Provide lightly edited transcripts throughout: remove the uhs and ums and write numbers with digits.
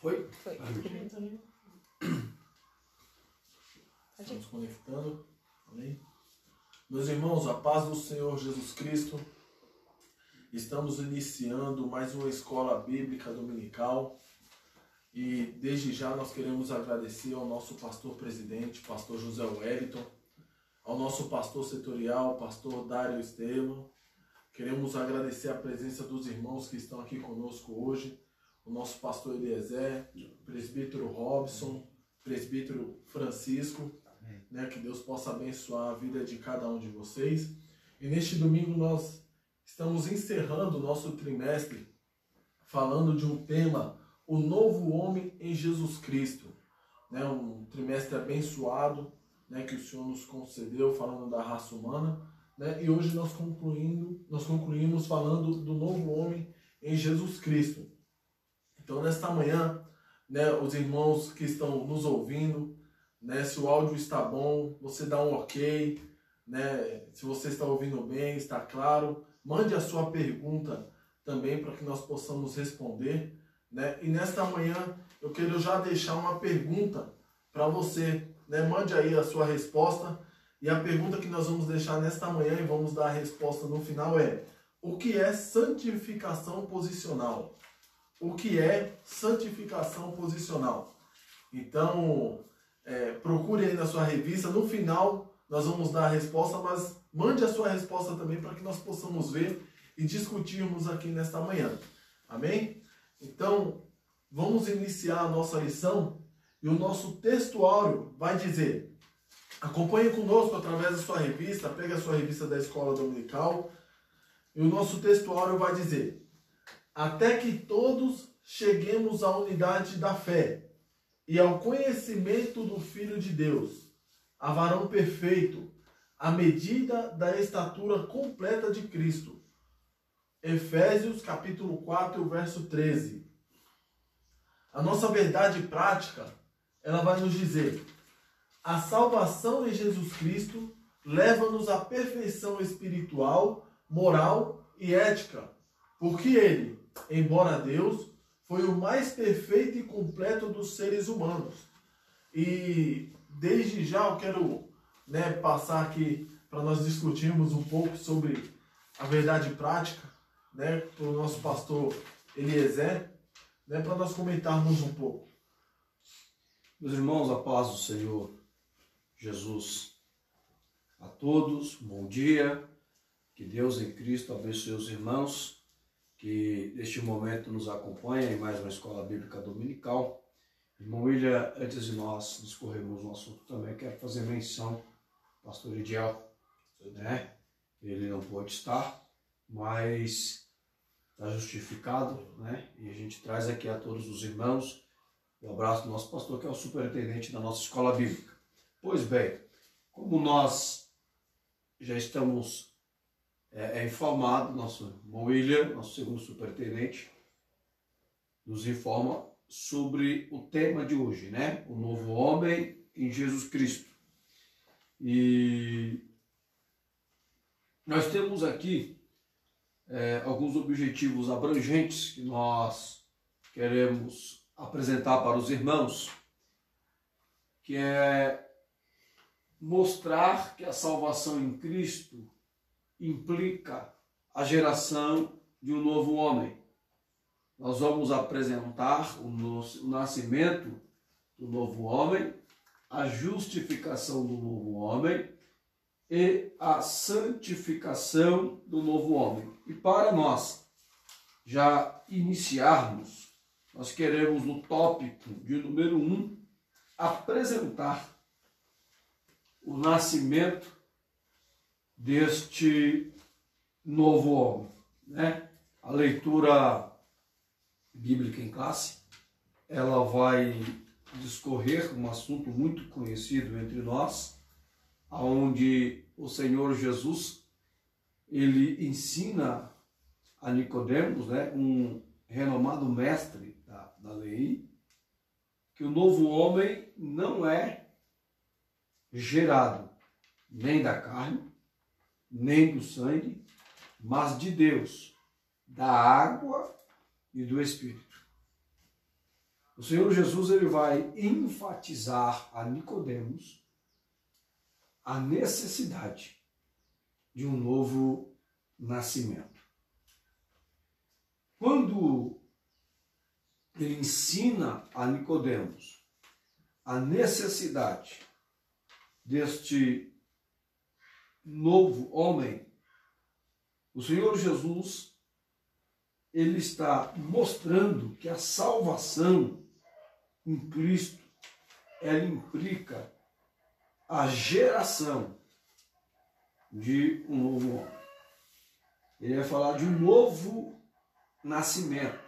Foi? Foi. Estamos conectando. Amém? Meus irmãos, a paz do Senhor Jesus Cristo. Estamos iniciando mais uma escola bíblica dominical. E desde já nós queremos agradecer ao nosso pastor presidente, pastor José Wellington, ao nosso pastor setorial, pastor Dário Estevam. Queremos agradecer a presença dos irmãos que estão aqui conosco hoje, o nosso pastor Eliezer, presbítero Robson, presbítero Francisco, né, que Deus possa abençoar a vida de cada um de vocês. E neste domingo nós estamos encerrando o nosso trimestre falando de um tema, o novo homem em Jesus Cristo, né, um trimestre abençoado, né, que o Senhor nos concedeu falando da raça humana. Né? E hoje nós concluímos falando do novo homem em Jesus Cristo. Então, nesta manhã, né, os irmãos que estão nos ouvindo, né, se o áudio está bom, você dá um ok, né, se você está ouvindo bem, está claro, mande a sua pergunta também para que nós possamos responder. Né? E nesta manhã eu quero já deixar uma pergunta para você. Né? Mande aí a sua resposta. E a pergunta que nós vamos deixar nesta manhã e vamos dar a resposta no final é: o que é santificação posicional? O que é santificação posicional? Então, procure aí na sua revista. No final, nós vamos dar a resposta, mas mande a sua resposta também para que nós possamos ver e discutirmos aqui nesta manhã. Amém? Então, vamos iniciar a nossa lição e o nosso textuário vai dizer... Acompanhe conosco através da sua revista, pegue a sua revista da Escola Dominical e o nosso textuário vai dizer: até que todos cheguemos à unidade da fé e ao conhecimento do Filho de Deus, a varão perfeito, à medida da estatura completa de Cristo. Efésios capítulo 4, verso 13. A nossa verdade prática, ela vai nos dizer: a salvação em Jesus Cristo leva-nos à perfeição espiritual, moral e ética, porque Ele, embora Deus, foi o mais perfeito e completo dos seres humanos. E desde já eu quero, né, passar aqui para nós discutirmos um pouco sobre a verdade prática, né, para o nosso pastor Eliezer, né, para nós comentarmos um pouco. Meus irmãos, a paz do Senhor Jesus a todos, bom dia, que Deus em Cristo abençoe os irmãos que neste momento nos acompanham em mais uma escola bíblica dominical. Irmão William, antes de nós discorrermos no assunto também, quero fazer menção ao pastor Idiel, né? Ele não pôde estar, mas está justificado, né? E a gente traz aqui a todos os irmãos o abraço do nosso pastor, que é o superintendente da nossa escola bíblica. Pois bem, como nós já estamos informados, nosso irmão William, nosso segundo superintendente, nos informa sobre o tema de hoje, né? O novo homem em Jesus Cristo. E nós temos aqui alguns objetivos abrangentes que nós queremos apresentar para os irmãos, que é mostrar que a salvação em Cristo implica a geração de um novo homem. Nós vamos apresentar o nascimento do novo homem, a justificação do novo homem e a santificação do novo homem. E para nós já iniciarmos, nós queremos no tópico de número 1 apresentar o nascimento deste novo homem, né? A leitura bíblica em classe, ela vai discorrer um assunto muito conhecido entre nós, onde o Senhor Jesus, ele ensina a Nicodemos, né, um renomado mestre da lei, que o novo homem não é gerado nem da carne, nem do sangue, mas de Deus, da água e do Espírito. O Senhor Jesus ele vai enfatizar a Nicodemos a necessidade de um novo nascimento. Quando ele ensina a Nicodemos a necessidade deste novo homem, o Senhor Jesus ele está mostrando que a salvação em Cristo ela implica a geração de um novo homem. Ele vai falar de um novo nascimento,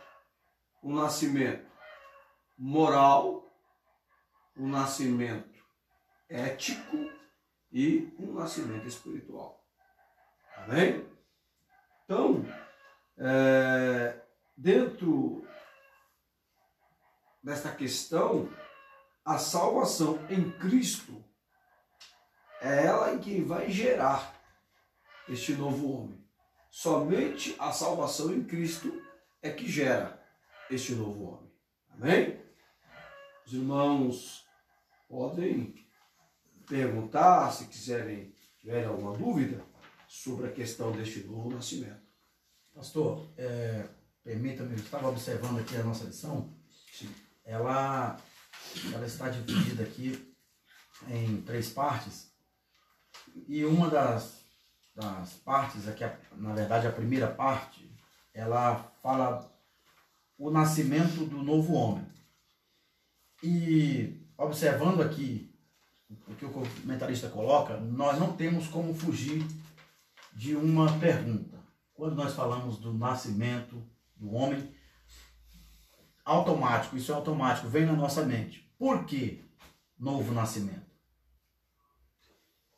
um nascimento moral, um nascimento ético e um nascimento espiritual. Amém? Então, dentro desta questão, a salvação em Cristo é ela em quem vai gerar este novo homem. Somente a salvação em Cristo é que gera este novo homem. Amém? Os irmãos podem perguntar, se tiverem alguma dúvida, sobre a questão deste novo nascimento. Pastor, permita-me, eu estava observando aqui a nossa lição. Sim. Ela está dividida aqui em 3 partes. E uma das partes, aqui, na verdade a primeira parte, ela fala o nascimento do novo homem. E observando aqui o que o comentarista coloca, nós não temos como fugir de uma pergunta. Quando nós falamos do nascimento do homem, automático, isso é automático, vem na nossa mente. Por que novo nascimento?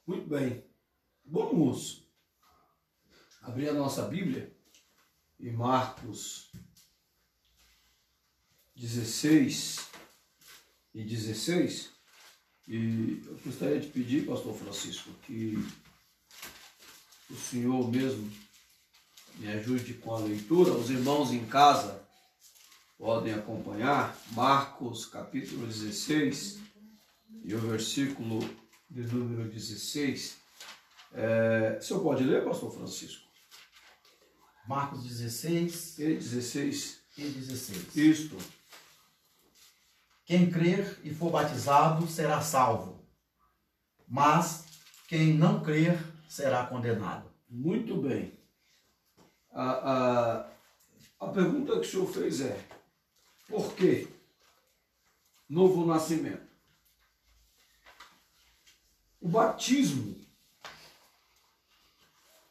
Muito bem. Vamos abrir a nossa Bíblia em Marcos 16 e 16. E eu gostaria de pedir, pastor Francisco, que o senhor mesmo me ajude com a leitura. Os irmãos em casa podem acompanhar Marcos capítulo 16 e o versículo de número 16. O senhor pode ler, pastor Francisco? Marcos 16 e 16. Isto. Quem crer e for batizado será salvo, mas quem não crer será condenado. Muito bem. A pergunta que o senhor fez é: por que novo nascimento? O batismo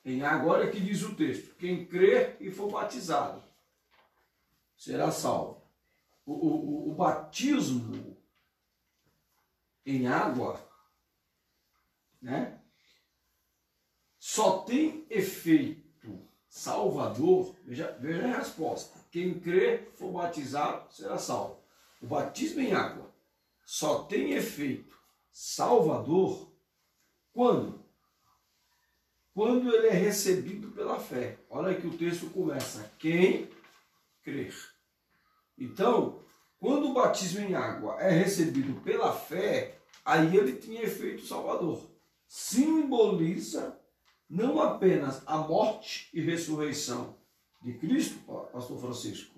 em água, olha que diz o texto: quem crer e for batizado será salvo. O batismo em água, né, só tem efeito salvador. Veja a resposta: quem crer for batizado será salvo. O batismo em água só tem efeito salvador quando ele é recebido pela fé. Olha que o texto começa: quem crer. Então, quando o batismo em água é recebido pela fé, aí ele tinha efeito salvador. Simboliza não apenas a morte e ressurreição de Cristo, pastor Francisco,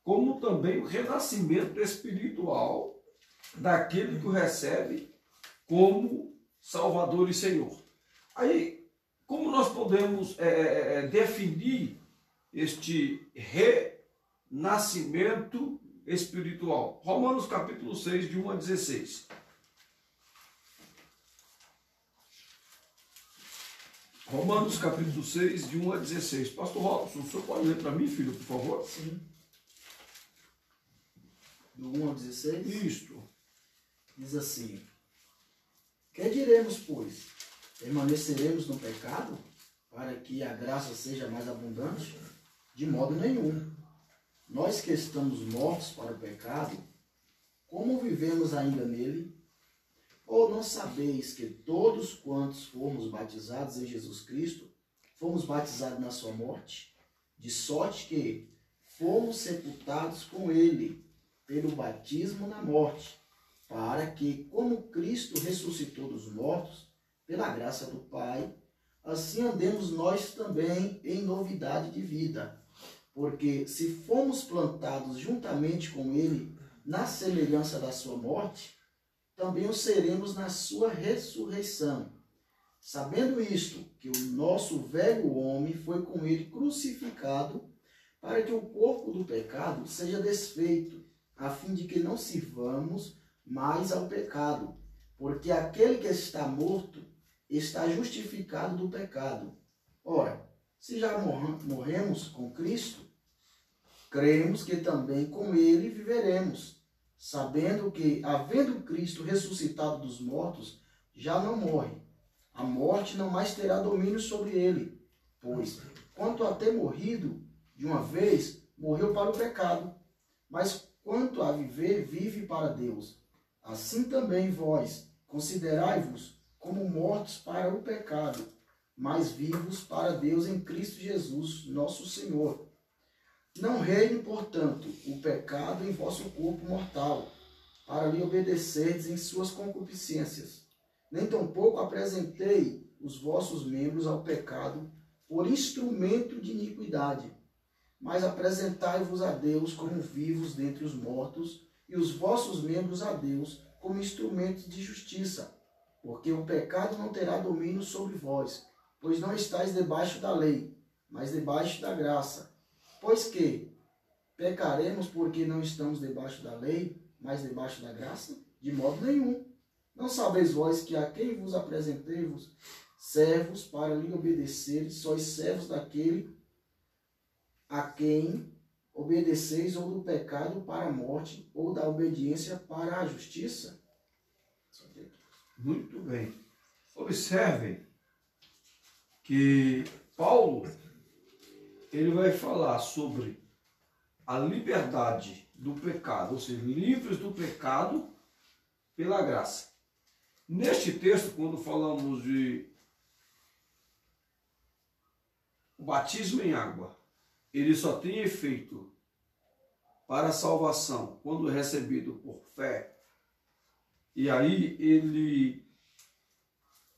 como também o renascimento espiritual daquele que o recebe como Salvador e Senhor. Aí, como nós podemos definir este renascimento espiritual? Romanos capítulo 6, de 1 a 16. Romanos capítulo 6, de 1 a 16. Pastor Robson, o senhor pode ler para mim, filho, por favor? Sim. Do 1 ao 16? Isto. Diz assim: que diremos, pois? Permaneceremos no pecado para que a graça seja mais abundante? De modo nenhum. Nós que estamos mortos para o pecado, como vivemos ainda nele? Ou não sabeis que todos quantos fomos batizados em Jesus Cristo, fomos batizados na sua morte? De sorte que fomos sepultados com ele pelo batismo na morte, para que, como Cristo ressuscitou dos mortos, pela graça do Pai, assim andemos nós também em novidade de vida. Porque se fomos plantados juntamente com ele na semelhança da sua morte, também o seremos na sua ressurreição. Sabendo isto, que o nosso velho homem foi com ele crucificado, para que o corpo do pecado seja desfeito, a fim de que não sirvamos mais ao pecado, porque aquele que está morto está justificado do pecado. Ora, se já morremos com Cristo, cremos que também com ele viveremos, sabendo que, havendo Cristo ressuscitado dos mortos, já não morre. A morte não mais terá domínio sobre ele, pois, quanto a ter morrido de uma vez, morreu para o pecado, mas quanto a viver, vive para Deus. Assim também vós, considerai-vos como mortos para o pecado, mas vivos para Deus em Cristo Jesus, nosso Senhor. Não reine, portanto, o pecado em vosso corpo mortal, para lhe obedecerdes em suas concupiscências. Nem tampouco apresentei os vossos membros ao pecado por instrumento de iniquidade, mas apresentai-vos a Deus como vivos dentre os mortos, e os vossos membros a Deus como instrumentos de justiça. Porque o pecado não terá domínio sobre vós, pois não estáis debaixo da lei, mas debaixo da graça. Pois que pecaremos porque não estamos debaixo da lei, mas debaixo da graça? De modo nenhum. Não sabeis vós que a quem vos apresentei-vos servos para lhe obedecer, sois servos daquele a quem obedeceis, ou do pecado para a morte, ou da obediência para a justiça? Muito bem. Observem que Paulo ele vai falar sobre a liberdade do pecado, ou seja, livres do pecado pela graça. Neste texto, quando falamos de o batismo em água, ele só tem efeito para a salvação quando recebido por fé. E aí ele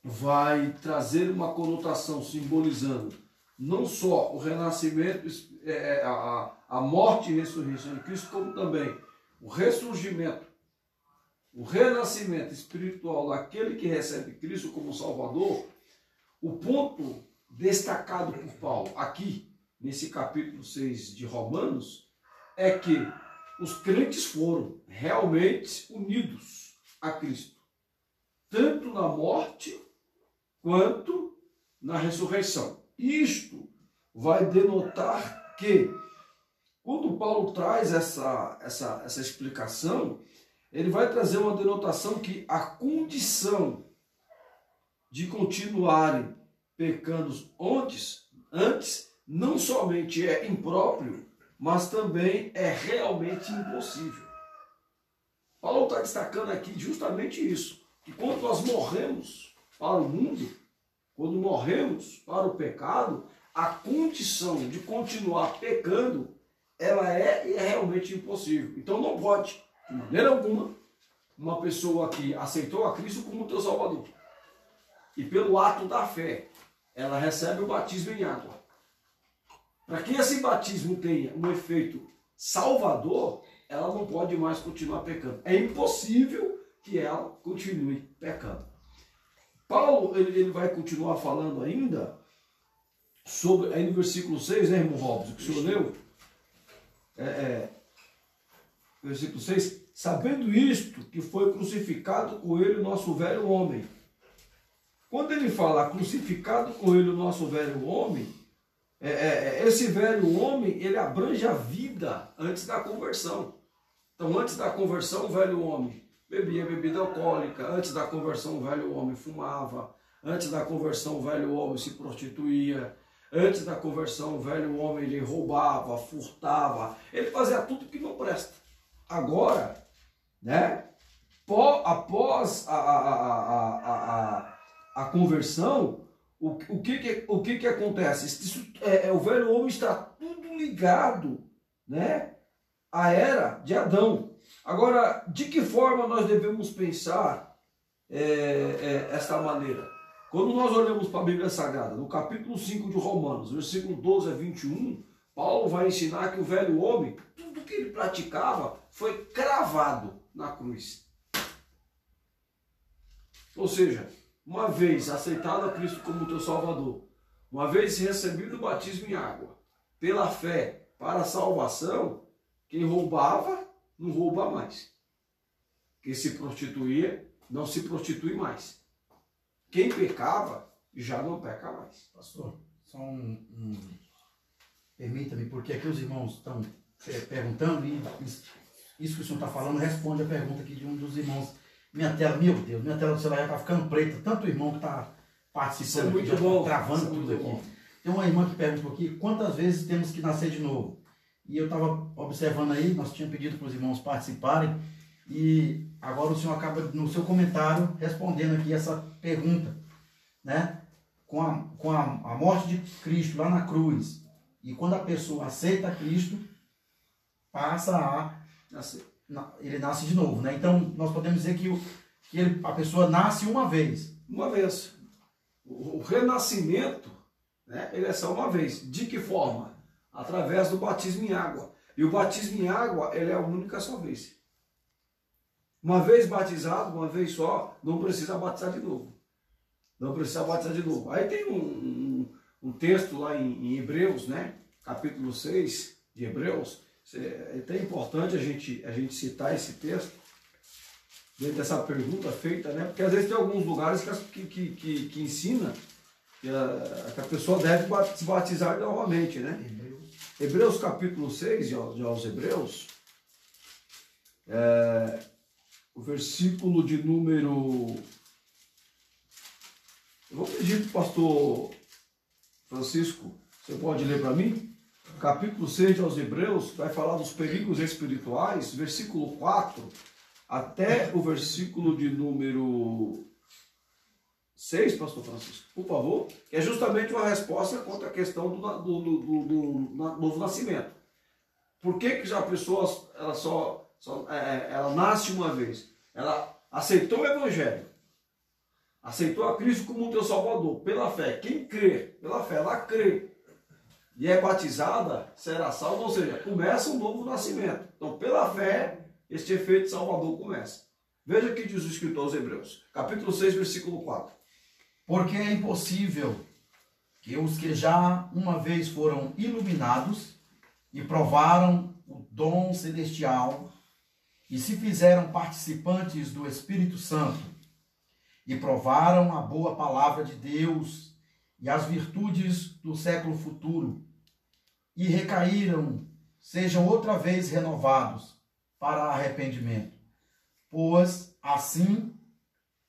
vai trazer uma conotação simbolizando não só o renascimento, a morte e ressurreição de Cristo, como também o ressurgimento, o renascimento espiritual daquele que recebe Cristo como Salvador. O ponto destacado por Paulo aqui, nesse capítulo 6 de Romanos, é que os crentes foram realmente unidos a Cristo, tanto na morte quanto na ressurreição. Isto vai denotar que, quando Paulo traz essa explicação, ele vai trazer uma denotação que a condição de continuarem pecando antes não somente é impróprio, mas também é realmente impossível. Paulo está destacando aqui justamente isso, que quando nós morremos para o mundo, quando morremos para o pecado, a condição de continuar pecando, ela é realmente impossível. Então não pode, de maneira alguma, uma pessoa que aceitou a Cristo como teu Salvador, e pelo ato da fé, ela recebe o batismo em água. Para que esse batismo tenha um efeito salvador, ela não pode mais continuar pecando. É impossível que ela continue pecando. Paulo ele vai continuar falando ainda sobre, aí no versículo 6, né, irmão Robson, que o senhor leu? Versículo 6, sabendo isto, que foi crucificado com ele o nosso velho homem. Quando ele fala crucificado com ele o nosso velho homem, esse velho homem, ele abrange a vida antes da conversão. Então, antes da conversão, o velho homem bebia bebida alcoólica. Antes da conversão, o velho homem fumava. Antes da conversão, o velho homem se prostituía. Antes da conversão, o velho homem ele roubava, furtava. Ele fazia tudo que não presta. Agora, né, após a conversão, o que acontece? O velho homem está tudo ligado, né, à era de Adão. Agora, de que forma nós devemos pensar esta maneira? Quando nós olhamos para a Bíblia Sagrada, no capítulo 5 de Romanos, versículo 12 a 21, Paulo vai ensinar que o velho homem, tudo que ele praticava, foi cravado na cruz. Ou seja, uma vez aceitado a Cristo como teu Salvador, uma vez recebido o batismo em água, pela fé para a salvação, quem roubava, não rouba mais. Quem se prostituía, não se prostitui mais. Quem pecava, já não peca mais. Pastor, só permita-me, porque aqui os irmãos estão perguntando e isso que o senhor está falando responde a pergunta aqui de um dos irmãos. Minha tela, meu Deus, minha tela do celular já está ficando preta. Tanto irmão que está participando aqui, já está travando tudo aqui. Tem uma irmã que perguntou aqui, quantas vezes temos que nascer de novo? E eu estava observando aí, nós tínhamos pedido para os irmãos participarem, e agora o senhor acaba, no seu comentário, respondendo aqui essa pergunta, né? Com a morte de Cristo lá na cruz, e quando a pessoa aceita Cristo, passa a nascer. Ele nasce de novo, né? Então, nós podemos dizer que a pessoa nasce uma vez. Uma vez. O renascimento, né, ele é só uma vez. De que forma? Através do batismo em água. E o batismo em água, ele é a única só vez. Uma vez batizado, uma vez só, não precisa batizar de novo. Não precisa batizar de novo. Aí tem um texto lá em Hebreus, né? Capítulo 6 de Hebreus. É até importante a gente citar esse texto dentro dessa pergunta feita, né? Porque às vezes tem alguns lugares que ensina que a pessoa deve se batizar novamente, né? Hebreus capítulo 6, de aos Hebreus, o versículo de número... Eu vou pedir para o pastor Francisco, você pode ler para mim? Capítulo 6 aos Hebreus vai falar dos perigos espirituais, versículo 4 até o versículo de número 6, pastor Francisco, por favor, que é justamente uma resposta contra a questão do novo nascimento. Por que a pessoa ela nasce uma vez? Ela aceitou o Evangelho, aceitou a Cristo como teu Salvador, pela fé. Quem crê, pela fé, ela crê e é batizada, será salva, ou seja, começa um novo nascimento. Então, pela fé, este efeito salvador começa. Veja o que diz o escritor aos Hebreus, capítulo 6, versículo 4. Porque é impossível que os que já uma vez foram iluminados e provaram o dom celestial e se fizeram participantes do Espírito Santo e provaram a boa palavra de Deus e as virtudes do século futuro, e recaíram, sejam outra vez renovados para arrependimento. Pois, assim,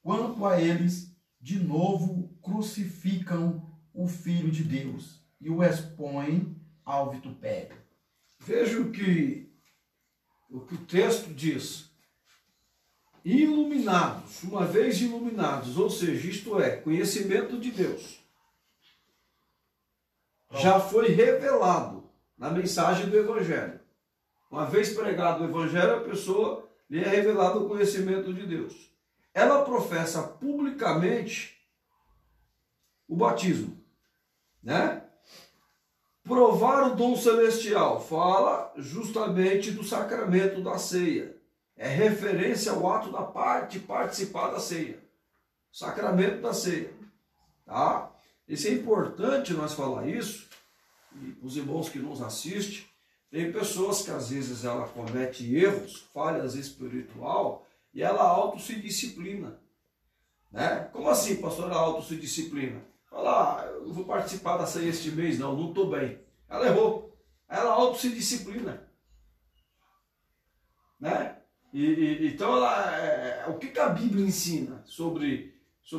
quanto a eles, de novo crucificam o Filho de Deus e o expõem ao vitupério. Veja o que o texto diz. Iluminados, uma vez iluminados, ou seja, isto é, conhecimento de Deus. Já foi revelado na mensagem do Evangelho. Uma vez pregado o Evangelho, a pessoa lhe é revelado o conhecimento de Deus. Ela professa publicamente o batismo, né? Provar o dom celestial fala justamente do sacramento da ceia. É referência ao ato da participar da ceia. Sacramento da ceia, tá? Isso é importante nós falar isso, e os irmãos que nos assistem, tem pessoas que às vezes ela comete erros, falhas espiritual, e ela auto se disciplina. Né? Como assim, pastor, ela auto se disciplina? Fala, eu não vou participar da ceia este mês, não estou bem. Ela errou, ela auto se disciplina. Né? Então, o que a Bíblia ensina sobre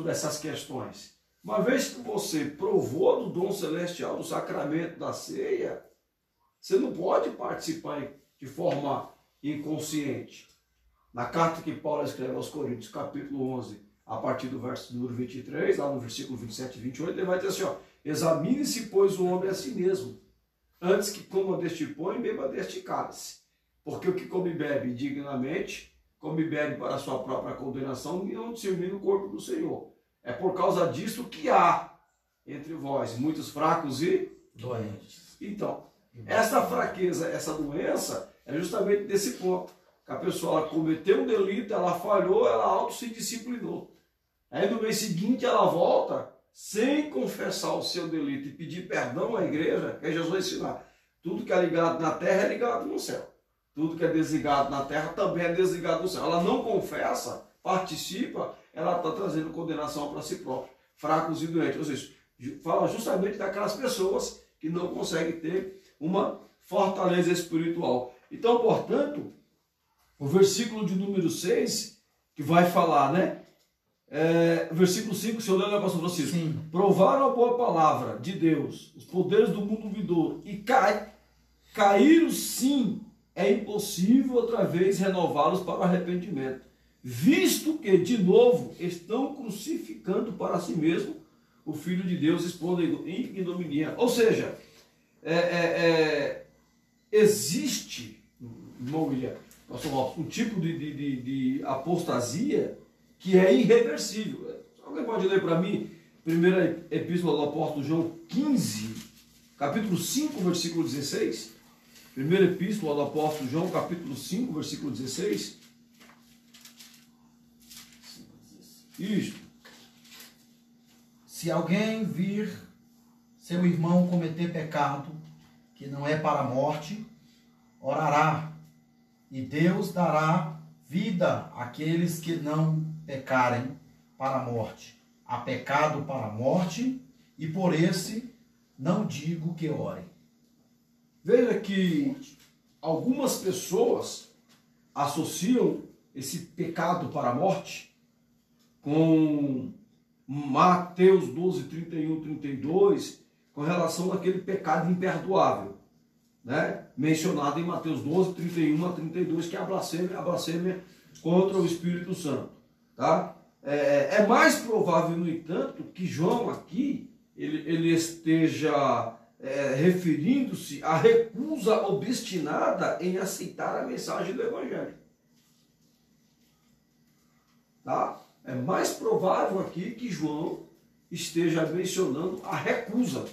essas questões? Uma vez que você provou do dom celestial, do sacramento da ceia, você não pode participar de forma inconsciente. Na carta que Paulo escreve aos Coríntios, capítulo 11, a partir do verso número 23, lá no versículo 27 e 28, ele vai dizer assim, ó, examine-se, pois, o homem a si mesmo, antes que coma deste pão e beba deste cálice. Porque o que come e bebe dignamente, come e bebe para a sua própria condenação e não discernir o corpo do Senhor. É por causa disso que há entre vós muitos fracos e doentes. Então, essa fraqueza, essa doença, é justamente desse ponto. Que a pessoa ela cometeu um delito, ela falhou, ela auto se disciplinou. Aí no mês seguinte ela volta sem confessar o seu delito e pedir perdão à igreja, que Jesus vai ensinar. Tudo que é ligado na terra é ligado no céu. Tudo que é desligado na terra também é desligado no céu. Ela não confessa, participa, ela está trazendo condenação para si própria. Fracos e doentes. Ou seja, fala justamente daquelas pessoas que não conseguem ter uma fortaleza espiritual. Então, portanto, o versículo de número 6, que vai falar, né? Versículo 5, o senhor leu, né, pastor Francisco? Sim. Provaram a boa palavra de Deus, os poderes do mundo vindouro, e caíram sim, é impossível outra vez renová-los para o arrependimento, visto que, de novo, estão crucificando para si mesmo o Filho de Deus, expondo em ignominia. Ou seja, existe, irmão William, pastor Lopes, um tipo de apostasia que é irreversível. Alguém pode ler para mim, primeira epístola do apóstolo João 15, capítulo 5, versículo 16? Primeira epístola do apóstolo João, capítulo 5, versículo 16? Isso. Se alguém vir seu irmão cometer pecado, que não é para a morte, orará, e Deus dará vida àqueles que não pecarem para a morte. Há pecado para a morte, e por esse não digo que orem. Veja que algumas pessoas associam esse pecado para a morte com Mateus 12, 31, 32, com relação àquele pecado imperdoável, né? Mencionado em Mateus 12, 31 a 32, que é a blasfêmia contra o Espírito Santo. Tá? É mais provável, no entanto, que João aqui ele esteja referindo-se à recusa obstinada em aceitar a mensagem do Evangelho. Tá? É mais provável aqui que João esteja mencionando a recusa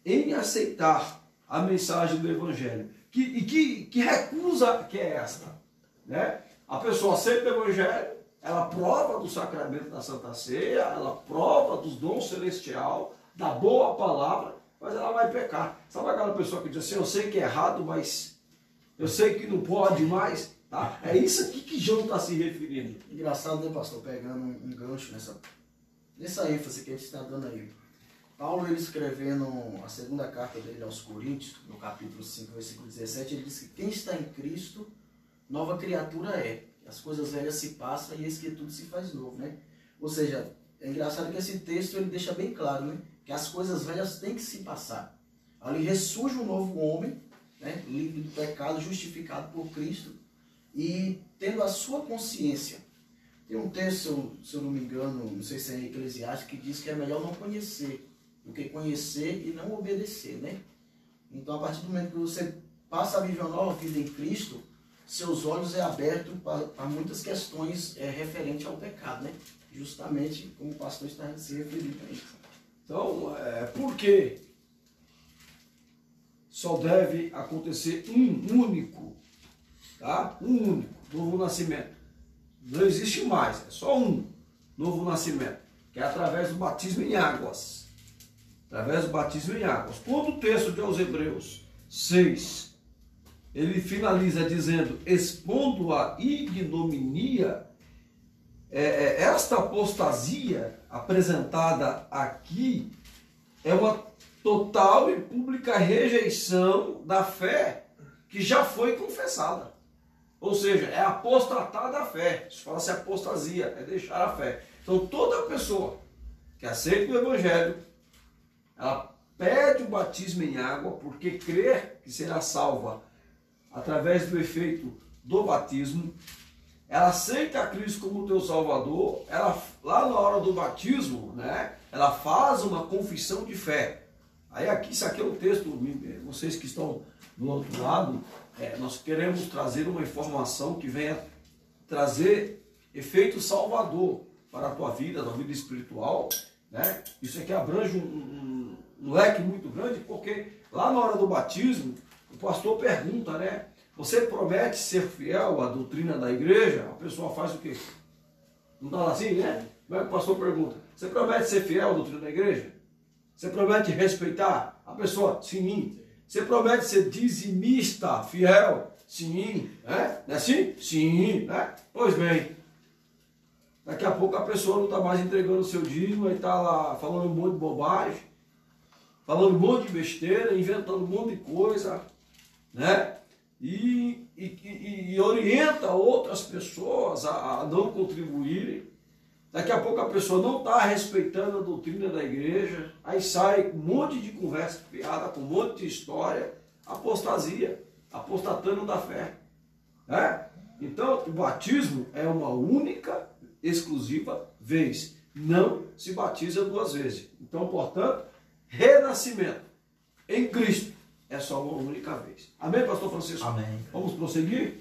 em aceitar a mensagem do Evangelho. Que recusa que é esta? Né? A pessoa aceita o Evangelho, ela prova do sacramento da Santa Ceia, ela prova dos dons celestiais, da boa palavra, mas ela vai pecar. Sabe aquela pessoa que diz assim, eu sei que é errado, mas eu sei que não pode mais? Tá? É isso aqui que João está se referindo. Engraçado, né, pastor? Pegando um gancho nessa ênfase que a gente está dando aí. Paulo, ele escrevendo a segunda carta dele aos Coríntios, no capítulo 5, versículo 17, ele diz que quem está em Cristo, nova criatura é. As coisas velhas se passam e eis que tudo se faz novo, né? Ou seja, é engraçado que esse texto ele deixa bem claro, né? Que as coisas velhas têm que se passar. Ali ressurge um novo homem, né? Livre do pecado, justificado por Cristo e tendo a sua consciência. Tem um texto, se eu não me engano, não sei se é Eclesiastes, que diz que é melhor não conhecer do que conhecer e não obedecer, né? Então, a partir do momento que você passa a viver uma nova vida em Cristo, seus olhos é aberto para muitas questões referentes ao pecado, né? Justamente como o pastor está se referindo a isso. Então, por que só deve acontecer um único, tá? Um único novo nascimento? Não existe mais, é só um novo nascimento, que é através do batismo em águas. Através do batismo em águas. Quando o texto de aos Hebreus 6, ele finaliza dizendo, expondo a ignominia, esta apostasia apresentada aqui é uma total e pública rejeição da fé que já foi confessada. Ou seja, é apostatar da fé. Isso fala-se apostasia, é deixar a fé. Então toda pessoa que aceita o Evangelho, ela pede o batismo em água porque crê que será salva através do efeito do batismo. Ela aceita a Cristo como teu Salvador. Ela, lá na hora do batismo, né, ela faz uma confissão de fé. Aí aqui, isso aqui é um texto, vocês que estão do outro lado, nós queremos trazer uma informação que venha trazer efeito salvador para a tua vida espiritual, né? Isso aqui abrange um leque muito grande, porque lá na hora do batismo, o pastor pergunta, né? Você promete ser fiel à doutrina da igreja? A pessoa faz o quê? Não está assim, né? Como é que o pastor pergunta? Você promete ser fiel à doutrina da igreja? Você promete respeitar a pessoa? Sim. Você promete ser dizimista, fiel? Sim. Não é assim? Sim. Né? Pois bem, daqui a pouco a pessoa não está mais entregando o seu dízimo, aí está lá falando um monte de bobagem, falando um monte de besteira, inventando um monte de coisa, né? E orienta outras pessoas a não contribuírem. Daqui a pouco a pessoa não está respeitando a doutrina da igreja, aí sai um monte de conversa piada, com um monte de história, apostasia, apostatando da fé. Né? Então, o batismo é uma única, exclusiva vez. Não se batiza duas vezes. Então, portanto, renascimento em Cristo é só uma única vez. Amém, pastor Francisco? Amém. Vamos prosseguir?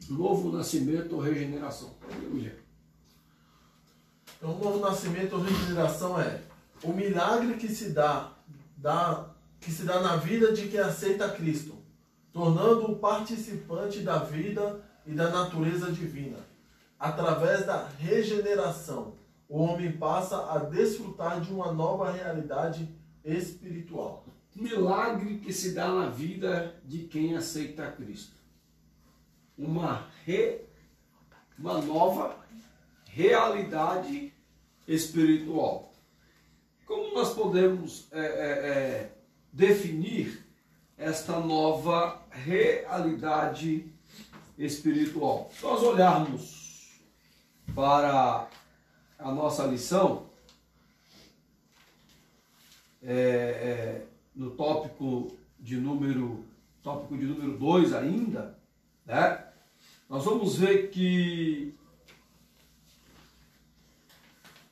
Novo nascimento ou regeneração. Aleluia. Então, o novo nascimento ou regeneração é o milagre que se dá na vida de quem aceita Cristo, tornando-o participante da vida e da natureza divina. Através da regeneração, o homem passa a desfrutar de uma nova realidade espiritual. Milagre que se dá na vida de quem aceita Cristo. Uma nova realidade espiritual. Como nós podemos definir esta nova realidade espiritual? Se nós olharmos para a nossa lição, no tópico de número 2 ainda, né? Nós vamos ver que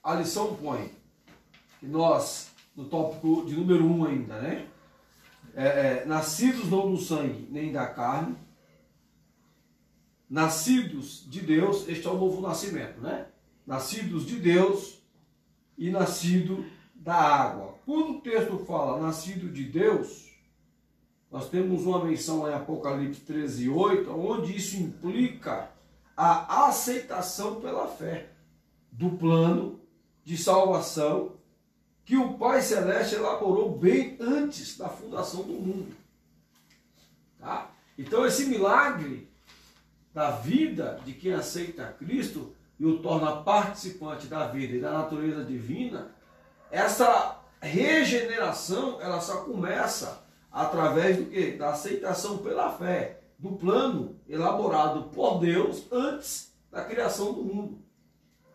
a lição põe que nós, no tópico de número 1 ainda, né? Nascidos não do sangue nem da carne, nascidos de Deus, este é o novo nascimento, né? Nascidos de Deus e nascido da água. Quando o texto fala nascido de Deus, nós temos uma menção em Apocalipse 13:8, onde isso implica a aceitação pela fé do plano de salvação que o Pai Celeste elaborou bem antes da fundação do mundo. Tá? Então esse milagre da vida de quem aceita Cristo e o torna participante da vida e da natureza divina, essa regeneração ela só começa através do quê? Da aceitação pela fé, do plano elaborado por Deus antes da criação do mundo.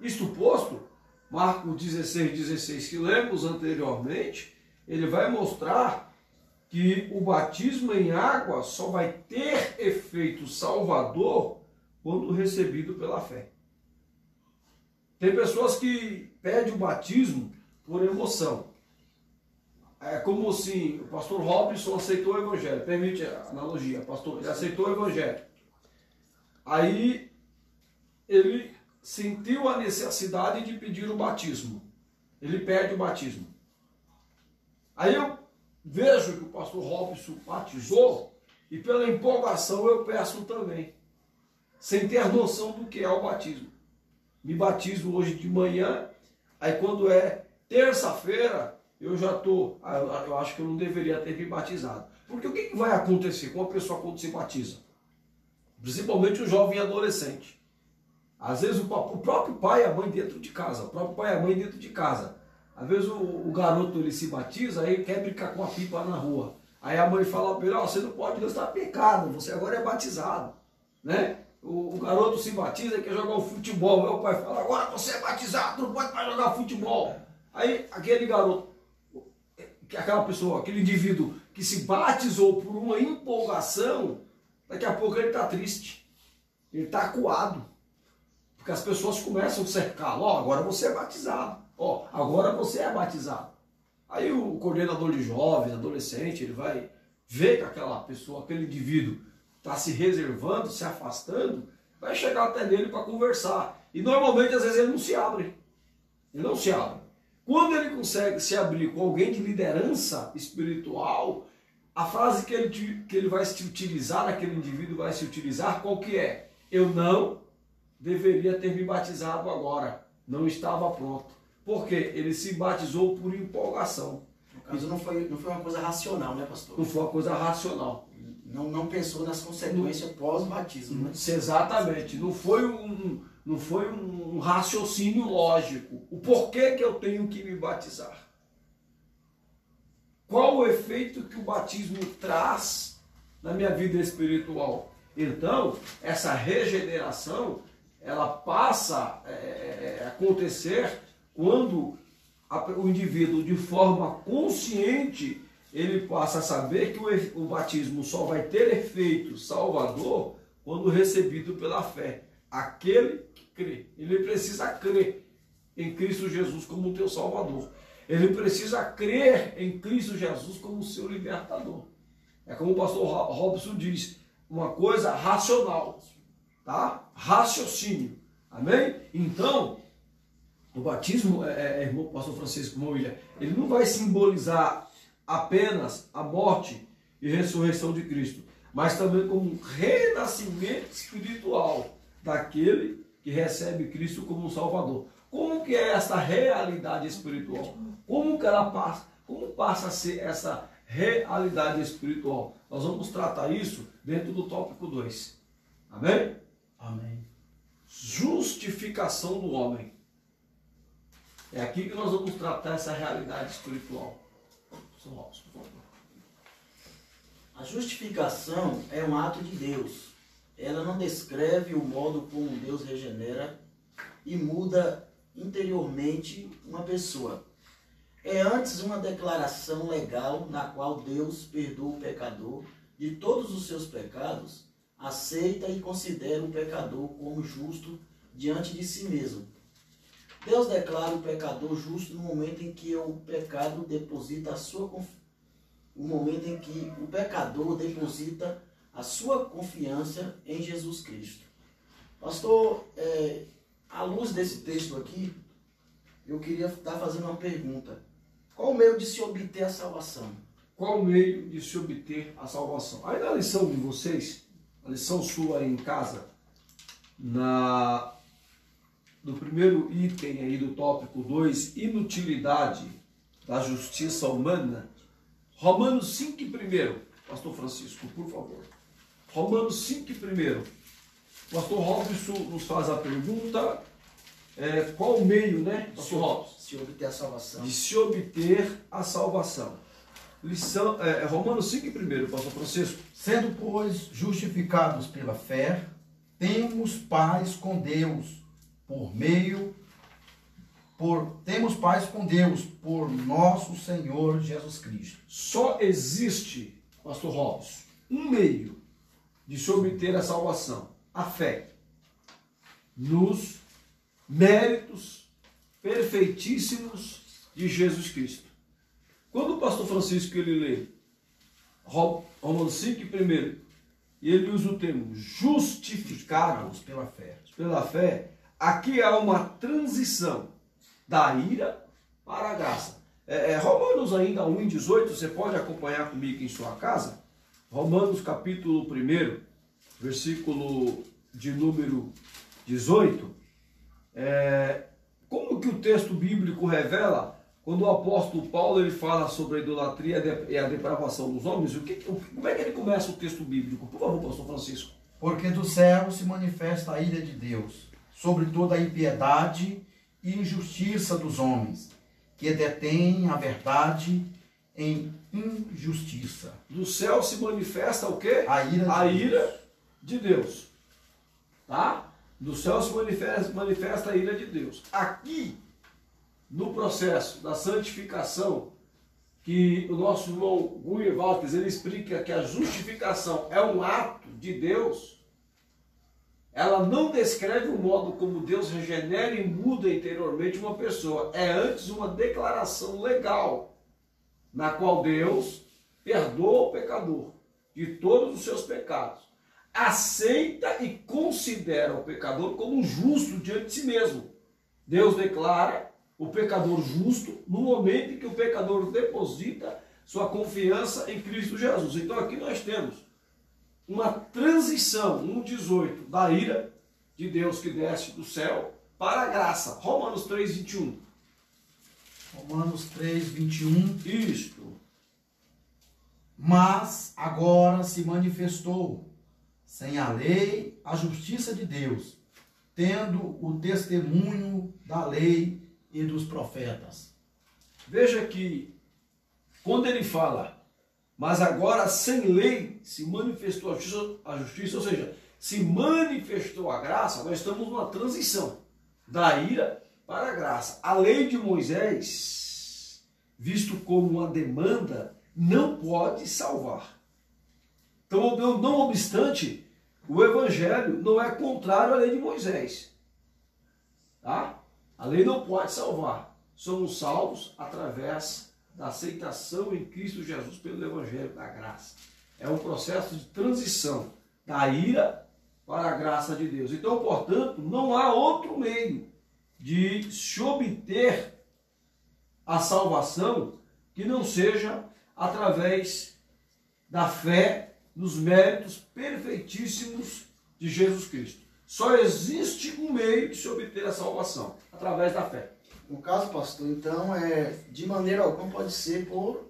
Isto posto, Marcos 16:16, que lemos anteriormente, ele vai mostrar que o batismo em água só vai ter efeito salvador quando recebido pela fé. Tem pessoas que pedem o batismo por emoção. É como se o pastor Robson aceitou o evangelho. Permite a analogia, pastor, ele aceitou o evangelho. Aí ele sentiu a necessidade de pedir o batismo. Ele pede o batismo. Aí eu vejo que o pastor Robson batizou e pela empolgação eu peço também, sem ter noção do que é o batismo. Me batizo hoje de manhã, aí quando é terça-feira, eu já estou, eu acho que eu não deveria ter me batizado. Porque o que vai acontecer com uma pessoa quando se batiza? Principalmente o jovem adolescente. Às vezes o próprio pai e a mãe dentro de casa, Às vezes o garoto ele se batiza, aí quer brincar com a pipa na rua. Aí a mãe fala para ele, você não pode gastar pecado, você agora é batizado. Né? O garoto se batiza e quer jogar o futebol. Aí o pai fala, agora você é batizado, não pode mais jogar futebol. Aí aquele garoto, aquela pessoa, aquele indivíduo que se batizou por uma empolgação, daqui a pouco ele está triste, ele está acuado. Porque as pessoas começam a cercá-lo. Ó, agora você é batizado. Ó, agora você é batizado. Aí o coordenador de jovens, adolescente, ele vai ver que aquela pessoa, aquele indivíduo está se reservando, se afastando, vai chegar até nele para conversar. E normalmente, às vezes, ele não se abre. Ele não se abre. Quando ele consegue se abrir com alguém de liderança espiritual, a frase que ele vai se utilizar, aquele indivíduo vai se utilizar, qual que é? Eu não deveria ter me batizado agora. Não estava pronto. Por quê? Ele se batizou por empolgação. No caso, não foi uma coisa racional, né, pastor? Não foi uma coisa racional. Não pensou nas consequências pós-batismo, né? Exatamente. Não foi um raciocínio lógico. O porquê que eu tenho que me batizar? Qual o efeito que o batismo traz na minha vida espiritual? Então, essa regeneração, ela passa a acontecer quando o indivíduo, de forma consciente, ele passa a saber que o batismo só vai ter efeito salvador quando recebido pela fé. Aquele que crê. Ele precisa crer em Cristo Jesus como o teu Salvador. Ele precisa crer em Cristo Jesus como o seu libertador. É como o pastor Robson diz, uma coisa racional, tá? Raciocínio. Amém? Então, o batismo, irmão pastor Francisco Moilha, ele não vai simbolizar apenas a morte e ressurreição de Cristo, mas também como um renascimento espiritual daquele que recebe Cristo como um Salvador. Como que é essa realidade espiritual? Como que ela passa? Como passa a ser essa realidade espiritual? Nós vamos tratar isso dentro do tópico 2. Amém? Amém. Justificação do homem. É aqui que nós vamos tratar essa realidade espiritual. A justificação é um ato de Deus. Ela não descreve o modo como Deus regenera e muda interiormente uma pessoa. É antes uma declaração legal na qual Deus perdoa o pecador de todos os seus pecados, aceita e considera o pecador como justo diante de si mesmo. Deus declara o pecador justo no momento em que o pecado deposita a sua confiança em Jesus Cristo. Pastor, à luz desse texto aqui, eu queria estar fazendo uma pergunta. Qual o meio de se obter a salvação? Qual o meio de se obter a salvação? Aí na lição de vocês, a lição sua aí em casa, no primeiro item aí do tópico 2, inutilidade da justiça humana, Romanos 5:1, pastor Francisco, por favor. Romanos 5:1. Pastor Robson nos faz a pergunta, qual o meio, né, pastor Robson? Se obter a salvação. De se obter a salvação. Lição, Romanos 5:1, pastor Francisco. Sendo, pois, justificados pela fé, temos paz com Deus temos paz com Deus por nosso Senhor Jesus Cristo. Só existe, pastor Robson, um meio de se obter a salvação, a fé, nos méritos perfeitíssimos de Jesus Cristo. Quando o pastor Francisco ele lê Romanos 5:1 e ele usa o termo justificados pela fé, aqui há uma transição da ira para a graça. Romanos ainda 1:18, você pode acompanhar comigo em sua casa? Romanos capítulo 1, versículo de número 18. Como que o texto bíblico revela, quando o apóstolo Paulo ele fala sobre a idolatria e a depravação dos homens, como é que ele começa o texto bíblico? Por favor, pastor Francisco. Porque do céu se manifesta a ira de Deus sobre toda a impiedade e injustiça dos homens, que detêm a verdade em injustiça. Do céu se manifesta o quê? A ira de Deus. Tá? Do céu se manifesta a ira de Deus. Aqui, no processo da santificação, que o nosso irmão Guy Walters, ele explica que a justificação é um ato de Deus, ela não descreve o modo como Deus regenera e muda interiormente uma pessoa. É antes uma declaração legal, na qual Deus perdoa o pecador de todos os seus pecados, aceita e considera o pecador como justo diante de si mesmo. Deus declara o pecador justo no momento em que o pecador deposita sua confiança em Cristo Jesus. Então aqui nós temos uma transição, 1,18, da ira de Deus que desce do céu para a graça. Romanos 3,21. Romanos 3, 21. Isto. Mas agora se manifestou, sem a lei, a justiça de Deus, tendo o testemunho da lei e dos profetas. Veja que, quando ele fala, mas agora sem lei se manifestou a justiça, ou seja, se manifestou a graça, nós estamos numa transição da ira para a graça. A lei de Moisés, visto como uma demanda, não pode salvar. Então, não obstante, o Evangelho não é contrário à lei de Moisés. Tá? A lei não pode salvar. Somos salvos através da aceitação em Cristo Jesus pelo Evangelho da graça. É um processo de transição da ira para a graça de Deus. Então, portanto, não há outro meio de se obter a salvação que não seja através da fé nos méritos perfeitíssimos de Jesus Cristo. Só existe um meio de se obter a salvação, através da fé. No caso, pastor, então, de maneira alguma pode ser por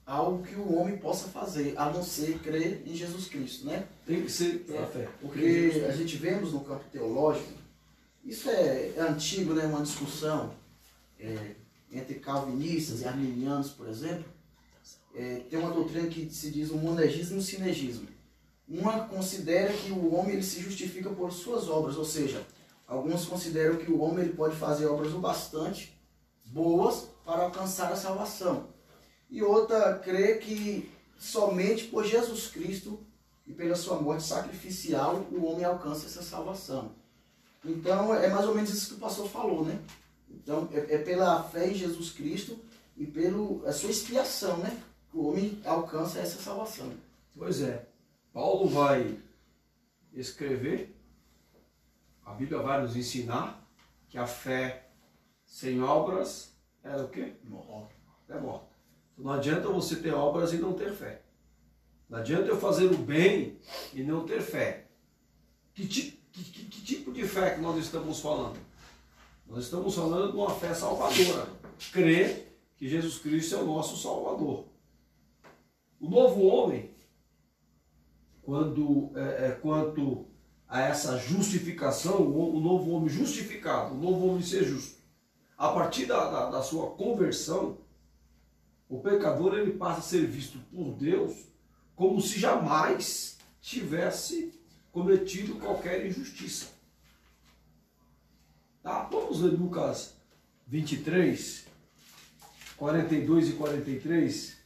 algo que o homem possa fazer, a não ser crer em Jesus Cristo, né? Tem que ser pela fé. Porque a gente vemos no campo teológico, isso é antigo, né? Uma discussão entre calvinistas e arminianos, por exemplo. Tem uma doutrina que se diz o monergismo e o sinergismo. Uma considera que o homem ele se justifica por suas obras, ou seja, alguns consideram que o homem ele pode fazer obras o bastante boas para alcançar a salvação. E outra crê que somente por Jesus Cristo e pela sua morte sacrificial o homem alcança essa salvação. Então é mais ou menos isso que o pastor falou, né? Então é pela fé em Jesus Cristo e pela sua expiação, né? Que o homem alcança essa salvação. Pois é. Paulo vai escrever, a Bíblia vai nos ensinar que a fé sem obras é o quê? É morta. Então não adianta você ter obras e não ter fé. Não adianta eu fazer o bem e não ter fé. Que tipo de fé que nós estamos falando? Nós estamos falando de uma fé salvadora. Crer que Jesus Cristo é o nosso Salvador. O novo homem, quanto a essa justificação, o novo homem justificado, o novo homem ser justo, a partir da sua conversão, o pecador ele passa a ser visto por Deus como se jamais tivesse cometido qualquer injustiça. Tá? Vamos ler Lucas 23, 42 e 43.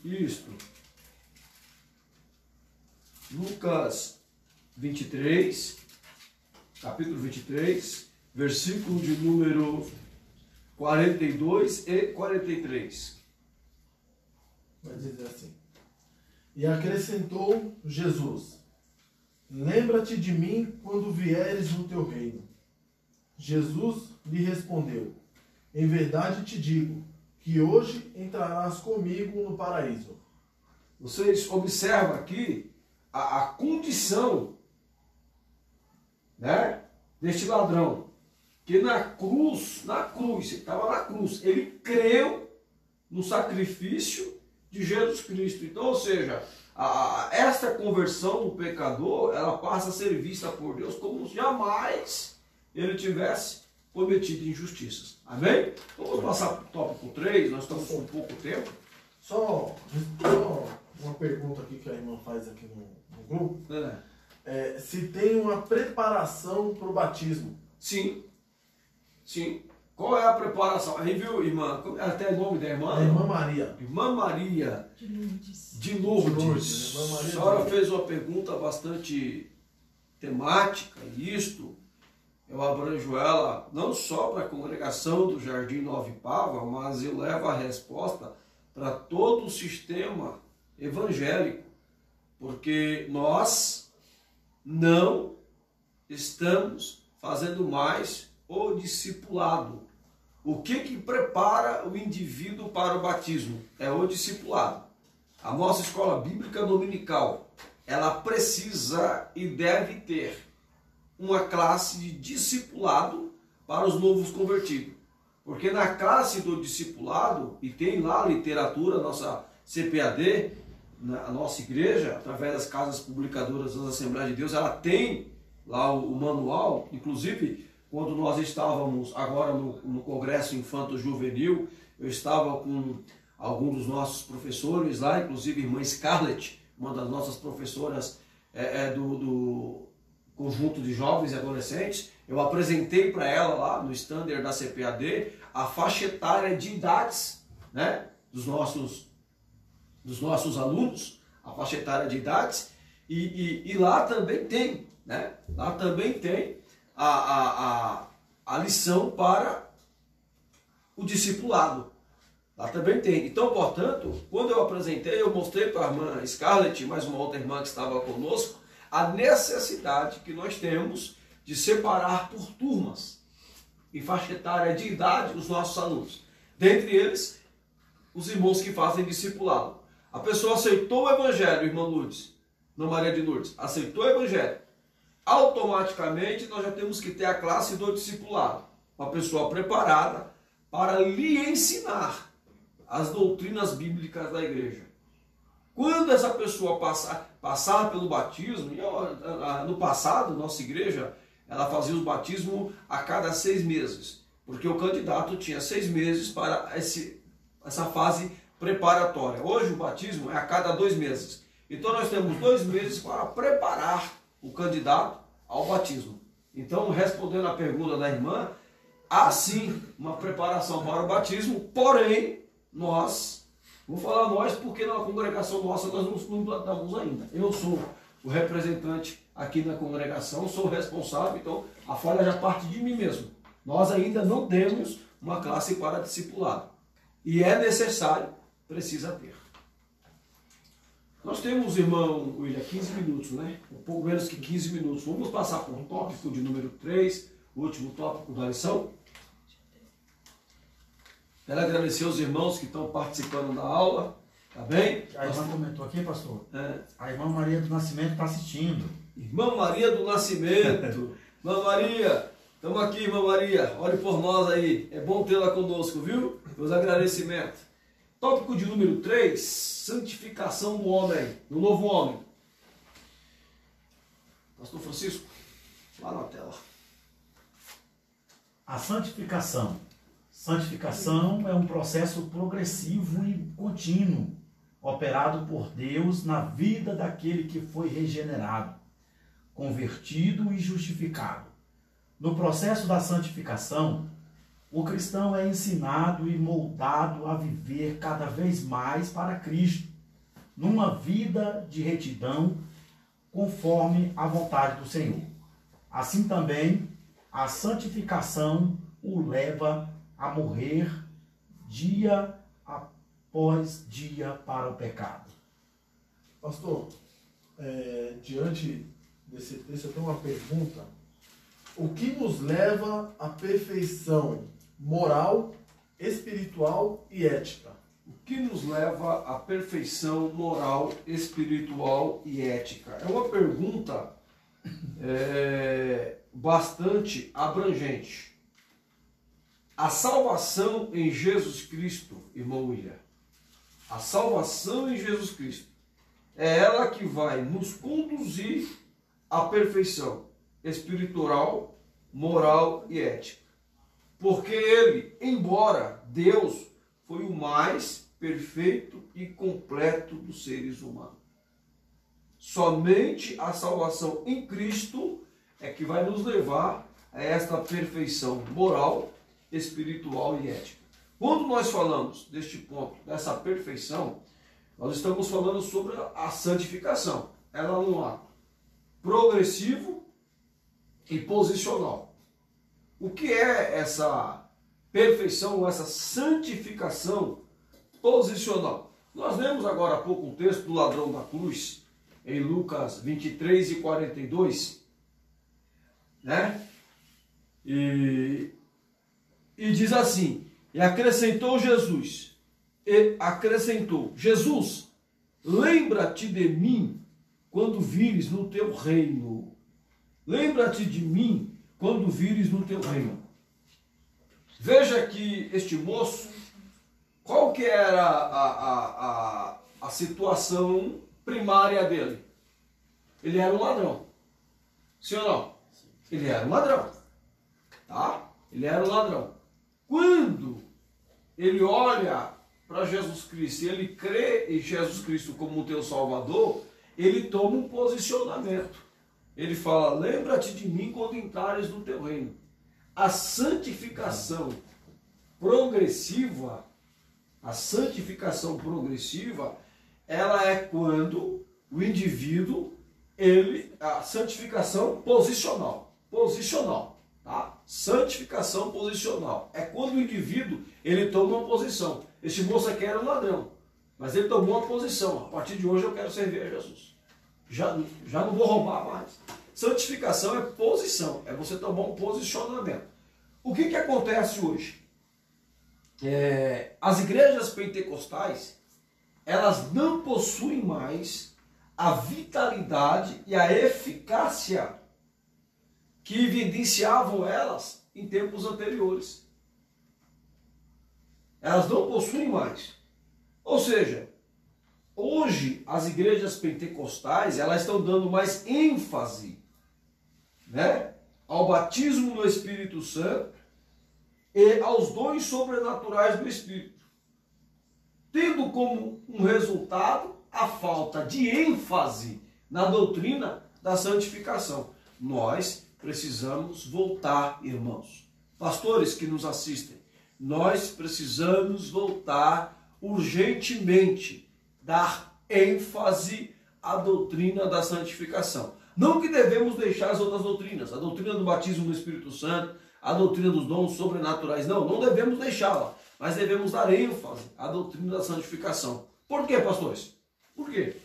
Isto. Lucas 23, capítulo 23, versículo de número 42 e 43. Vai dizer assim: e acrescentou Jesus: lembra-te de mim quando vieres no teu reino. Jesus lhe respondeu: em verdade te digo, que hoje entrarás comigo no paraíso. Vocês observam aqui a condição, né, deste ladrão, que na cruz, ele estava na cruz, ele creu no sacrifício de Jesus Cristo. Então, ou seja, esta conversão do pecador, ela passa a ser vista por Deus como se jamais ele tivesse cometido injustiças. Amém? Vamos passar para o tópico 3, nós estamos com pouco tempo. Só uma pergunta aqui que a irmã faz aqui no grupo. Se tem uma preparação para o batismo. Sim. Qual é a preparação? Aí, viu, irmã? Até o nome da irmã? A irmã Maria. Irmã Maria De Lourdes. de Lourdes. De Lourdes, irmã Maria A de senhora Lourdes. fez uma pergunta bastante temática, e isto eu abranjo ela não só para a congregação do Jardim Nova Ipava, mas eu levo a resposta para todo o sistema evangélico, porque nós não estamos fazendo mais o discipulado. O que prepara o indivíduo para o batismo? É o discipulado. A nossa escola bíblica dominical, ela precisa e deve ter uma classe de discipulado para os novos convertidos. Porque na classe do discipulado, e tem lá a literatura, nossa CPAD, a nossa igreja, através das casas publicadoras das Assembleias de Deus, ela tem lá o manual. Inclusive, quando nós estávamos agora no Congresso Infanto Juvenil, eu estava com alguns dos nossos professores lá, inclusive a irmã Scarlett, uma das nossas professoras do conjunto de jovens e adolescentes. Eu apresentei para ela lá no standard da CPAD a faixa etária de idades, né, dos nossos alunos, a faixa etária de idades, e lá também tem, né, lá também tem a lição para o discipulado. Lá também tem. Então, portanto, quando eu apresentei, eu mostrei para a irmã Scarlett, mais uma outra irmã que estava conosco, a necessidade que nós temos de separar por turmas, em faixa etária de idade, os nossos alunos. Dentre eles, os irmãos que fazem discipulado. A pessoa aceitou o Evangelho, irmã Lourdes, Irmã Maria de Lourdes, aceitou o Evangelho. Automaticamente, nós já temos que ter a classe do discipulado. Uma pessoa preparada para lhe ensinar as doutrinas bíblicas da igreja. Quando essa pessoa passar pelo batismo, no passado, nossa igreja, ela fazia o batismo a cada 6 meses, porque o candidato tinha 6 meses para essa fase preparatória. Hoje o batismo é a cada 2 meses. Então nós temos 2 meses para preparar o candidato ao batismo. Então, respondendo à pergunta da irmã, há sim uma preparação para o batismo, porém, vou falar nós porque na congregação nossa nós não implantamos ainda. Eu sou o representante aqui na congregação, sou o responsável, então a falha já parte de mim mesmo. Nós ainda não temos uma classe para discipulado. E é necessário, precisa ter. Nós temos, irmão William, 15 minutos, né? Um pouco menos que 15 minutos. Vamos passar para o tópico de número 3, o último tópico da lição. Quero agradecer aos irmãos que estão participando da aula, tá bem? A irmã comentou aqui, pastor. É. A irmã Maria do Nascimento está assistindo. Irmã Maria do Nascimento. Irmã Maria, estamos aqui, irmã Maria. Ore por nós aí. É bom tê-la conosco, viu? Meus agradecimentos. Tópico de número 3, santificação do homem, do novo homem. Pastor Francisco, lá na tela. A santificação. Santificação é um processo progressivo e contínuo, operado por Deus na vida daquele que foi regenerado, convertido e justificado. No processo da santificação, o cristão é ensinado e moldado a viver cada vez mais para Cristo, numa vida de retidão, conforme a vontade do Senhor. Assim também, a santificação o leva a morrer dia após dia para o pecado. Pastor, diante desse texto eu tenho uma pergunta. O que nos leva à perfeição moral, espiritual e ética? O que nos leva à perfeição moral, espiritual e ética? É uma pergunta bastante abrangente. A salvação em Jesus Cristo, irmão William, a salvação em Jesus Cristo, é ela que vai nos conduzir à perfeição espiritual, moral e ética. Porque ele, embora Deus, foi o mais perfeito e completo dos seres humanos. Somente a salvação em Cristo é que vai nos levar a esta perfeição moral espiritual e ética. Quando nós falamos deste ponto, dessa perfeição, nós estamos falando sobre a santificação. Ela é um ato progressivo e posicional. O que é essa perfeição, essa santificação posicional? Nós lemos agora há pouco um texto do ladrão da cruz, em Lucas 23 e 42, né? E diz assim: e acrescentou Jesus, Jesus, lembra-te de mim quando vires no teu reino. Lembra-te de mim quando vires no teu reino. Veja que este moço, qual que era a situação primária dele? Ele era um ladrão. Sim ou não? Ele era um ladrão. Tá? Ele era um ladrão. Quando ele olha para Jesus Cristo e ele crê em Jesus Cristo como o teu Salvador, ele toma um posicionamento. Ele fala: lembra-te de mim quando entrares no teu reino. A santificação progressiva, ela é quando o indivíduo, a santificação posicional, tá? Santificação posicional é quando o indivíduo, ele toma uma posição. Este moço aqui era um ladrão, mas ele tomou uma posição: a partir de hoje eu quero servir a Jesus. Já não vou roubar mais. Santificação é posição, é você tomar um posicionamento. O que acontece hoje? As igrejas pentecostais, elas não possuem mais a vitalidade e a eficácia que evidenciavam elas em tempos anteriores. Elas não possuem mais. Ou seja, hoje as igrejas pentecostais, elas estão dando mais ênfase, né, ao batismo no Espírito Santo e aos dons sobrenaturais do Espírito, tendo como um resultado a falta de ênfase na doutrina da santificação. Nós precisamos voltar, irmãos, pastores que nos assistem, nós precisamos voltar urgentemente, dar ênfase à doutrina da santificação. Não que devemos deixar as outras doutrinas, a doutrina do batismo no Espírito Santo, a doutrina dos dons sobrenaturais, não devemos deixá-la, mas devemos dar ênfase à doutrina da santificação. Por quê, pastores? Por quê?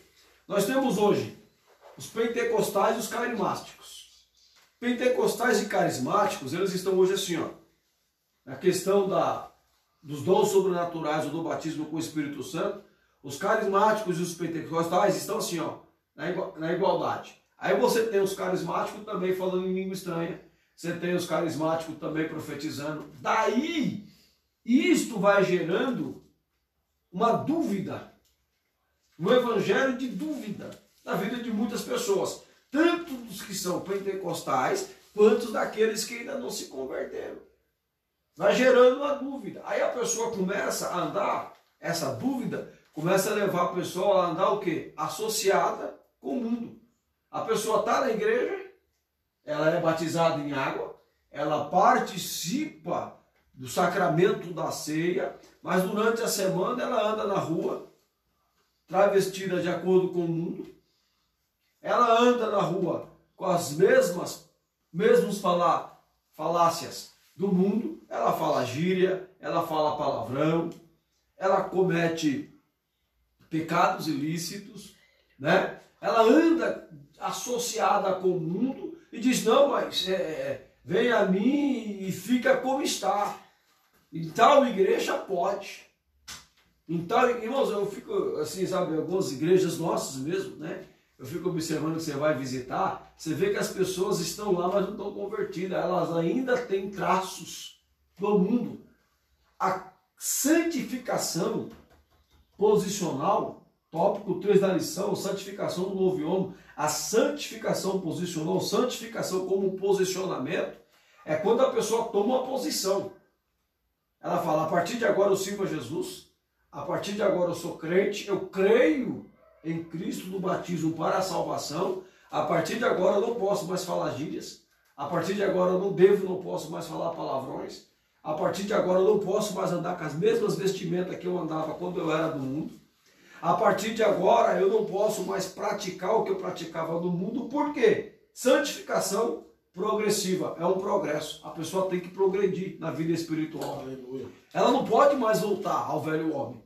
Nós temos hoje os pentecostais e os carismáticos. Pentecostais e carismáticos, eles estão hoje assim, ó, na questão dos dons sobrenaturais ou do batismo com o Espírito Santo. Os carismáticos e os pentecostais estão assim, ó, na igualdade. Aí você tem os carismáticos também falando em língua estranha. Você tem os carismáticos também profetizando. Daí, isto vai gerando uma dúvida, um evangelho de dúvida na vida de muitas pessoas. Tanto dos que são pentecostais, quanto daqueles que ainda não se converteram. Vai gerando uma dúvida. Aí a pessoa começa a andar, essa dúvida começa a levar a pessoa a andar o quê? Associada com o mundo. A pessoa está na igreja, ela é batizada em água, ela participa do sacramento da ceia, mas durante a semana ela anda na rua, travestida de acordo com o mundo. Ela anda na rua com as mesmas falácias do mundo. Ela fala gíria, ela fala palavrão, ela comete pecados ilícitos, né? Ela anda associada com o mundo e diz: não, mas vem a mim e fica como está. Em tal igreja pode. Então, irmãos, eu fico assim, sabe, algumas igrejas nossas mesmo, né? Eu fico observando que você vai visitar, você vê que as pessoas estão lá, mas não estão convertidas. Elas ainda têm traços do mundo. A santificação posicional, tópico 3 da lição, santificação do novo homem, a santificação posicional, santificação como posicionamento, é quando a pessoa toma uma posição. Ela fala: a partir de agora eu sirvo a Jesus, a partir de agora eu sou crente, eu creio em Cristo do batismo para a salvação, a partir de agora eu não posso mais falar gírias, a partir de agora eu não posso mais falar palavrões, A partir de agora eu não posso mais andar com as mesmas vestimentas que eu andava quando eu era do mundo. A partir de agora eu não posso mais praticar o que eu praticava no mundo. Por quê? Santificação progressiva, é um progresso. A pessoa tem que progredir na vida espiritual. Aleluia. Ela não pode mais voltar ao velho homem.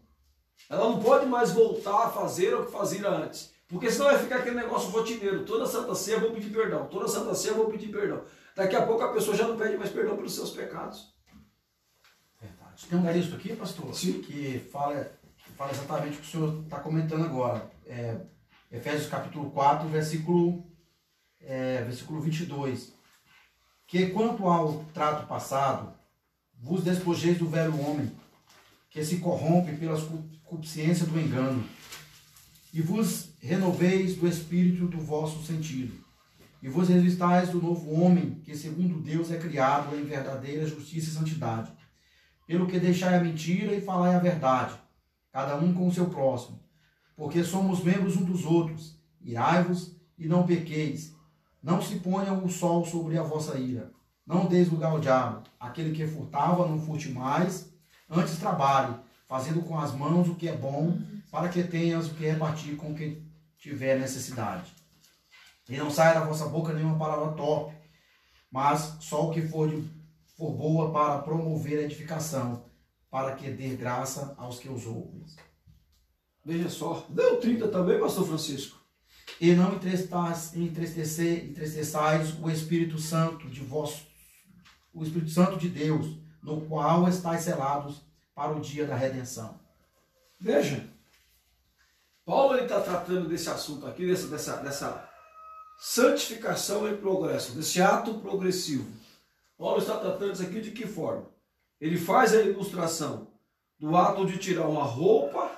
Ela não pode mais voltar a fazer o que fazia antes. Porque senão vai ficar aquele negócio rotineiro. Toda Santa Ceia eu vou pedir perdão. Toda Santa Ceia eu vou pedir perdão. Daqui a pouco a pessoa já não pede mais perdão pelos seus pecados. Verdade. Tem um texto aqui, pastor, Sim. que fala exatamente o que o senhor está comentando agora. Efésios capítulo 4, versículo 22. Que quanto ao trato passado, vos despojeis do velho homem, que se corrompe pelas concupiscências do engano, e vos renoveis do espírito do vosso sentido, e vos revistais do novo homem, que segundo Deus é criado em verdadeira justiça e santidade. Pelo que deixai a mentira e falai a verdade, cada um com o seu próximo, porque somos membros uns dos outros. Irai-vos e não pequeis. Não se ponha o sol sobre a vossa ira. Não deis lugar ao diabo. Aquele que furtava, não furte mais. Antes trabalhe, fazendo com as mãos o que é bom, para que tenhas o que repartir com quem tiver necessidade. E não saia da vossa boca nenhuma palavra torpe, mas só o que for boa para promover a edificação, para que dê graça aos que os ouvem. Veja só. Deu 30 também, pastor Francisco? E não entristeçais o Espírito Santo de Deus, no qual estáis selados para o dia da redenção. Veja, Paulo está tratando desse assunto aqui, dessa santificação em progresso, desse ato progressivo. Paulo está tratando isso aqui de que forma? Ele faz a ilustração do ato de tirar uma roupa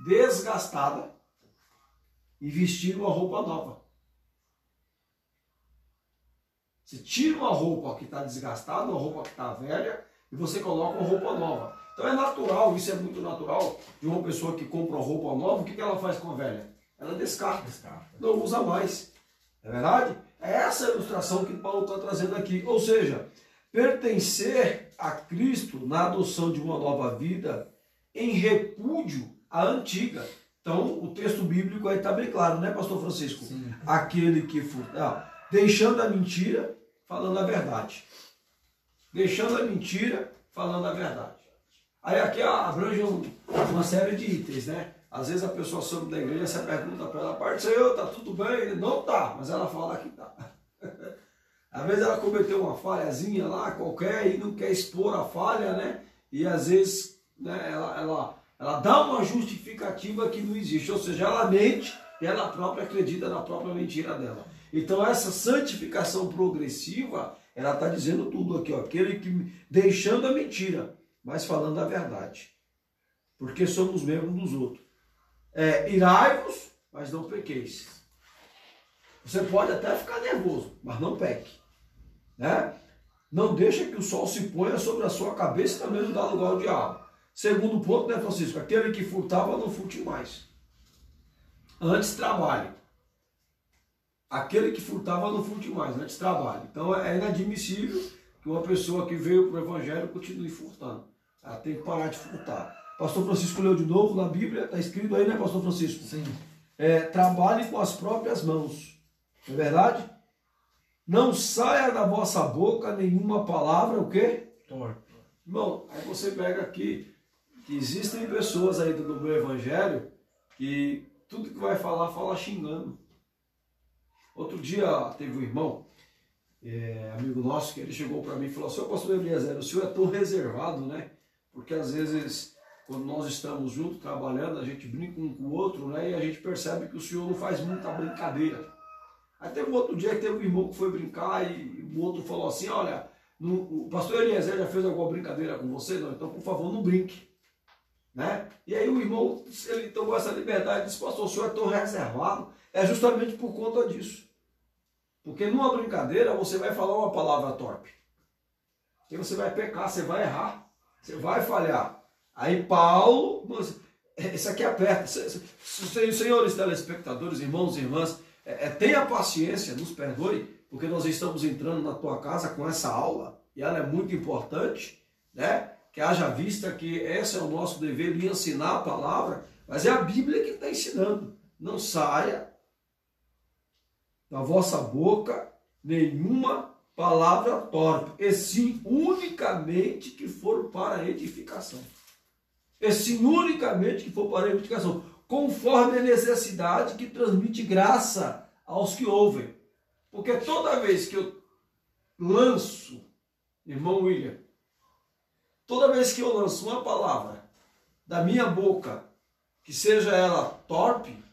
desgastada e vestir uma roupa nova. Você tira uma roupa que está desgastada, uma roupa que está velha, e você coloca uma roupa nova. Então é natural, isso é muito natural, de uma pessoa que compra uma roupa nova, o que ela faz com a velha? Ela descarta, não usa mais. Não é verdade? É essa a ilustração que Paulo está trazendo aqui. Ou seja, pertencer a Cristo na adoção de uma nova vida em repúdio à antiga. Então, o texto bíblico aí está bem claro, né, pastor Francisco? Sim. Aquele que deixando a mentira, falando a verdade. Deixando a mentira, falando a verdade. Aí aqui abrange uma série de itens, né? Às vezes a pessoa sobe da igreja, você pergunta para ela, Pai do Senhor, está tudo bem? Não está, mas ela fala que está. Às vezes ela cometeu uma falhazinha lá, qualquer, e não quer expor a falha, né? E às vezes, né, ela dá uma justificativa que não existe. Ou seja, ela mente e ela própria acredita na própria mentira dela. Então essa santificação progressiva, ela está dizendo tudo aqui, ó, aquele que deixando a mentira, mas falando a verdade. Porque somos membros dos outros. Irai-vos, mas não pequeis. Você pode até ficar nervoso, mas não peque. Né? Não deixa que o sol se ponha sobre a sua cabeça e também não dá lugar ao diabo. Segundo ponto, né, Francisco? Aquele que furtava, não furte mais. Antes trabalhe. Aquele que furtava, não furte mais. Antes trabalhe. Então é inadmissível que uma pessoa que veio para o Evangelho continue furtando. Ela tem que parar de furtar. Pastor Francisco leu de novo na Bíblia, está escrito aí, né, pastor Francisco? Sim. Trabalhe com as próprias mãos. Não é verdade? Não saia da vossa boca nenhuma palavra, o quê? Torpe. Irmão, aí você pega aqui que existem pessoas aí do meu evangelho que tudo que vai falar, fala xingando. Outro dia teve um irmão, amigo nosso, que ele chegou para mim e falou, senhor pastor Eliezer, o senhor é tão reservado, né? Porque às vezes, quando nós estamos juntos, trabalhando, a gente brinca um com o outro, né? E a gente percebe que o senhor não faz muita brincadeira. Aí teve um outro dia que teve um irmão que foi brincar e o outro falou assim, olha, o pastor Eliezer já fez alguma brincadeira com você? Não, então por favor não brinque. Né? E aí o irmão, ele tomou essa liberdade e disse, pastor, o senhor é tão reservado. É justamente por conta disso. Porque numa brincadeira você vai falar uma palavra torpe. E você vai pecar, você vai errar, você vai falhar. Aí Paulo, isso aqui aperta. Senhores telespectadores, irmãos e irmãs, tenha paciência, nos perdoe, porque nós estamos entrando na tua casa com essa aula, e ela é muito importante, né? Que haja vista que esse é o nosso dever de ensinar a palavra, mas é a Bíblia que está ensinando. Não saia da vossa boca nenhuma palavra torpe, e sim unicamente que for para a edificação. E sim unicamente que for para a edificação, conforme a necessidade, que transmite graça aos que ouvem. Porque toda vez que eu lanço, irmão William, toda vez que eu lanço uma palavra da minha boca, que seja ela torpe,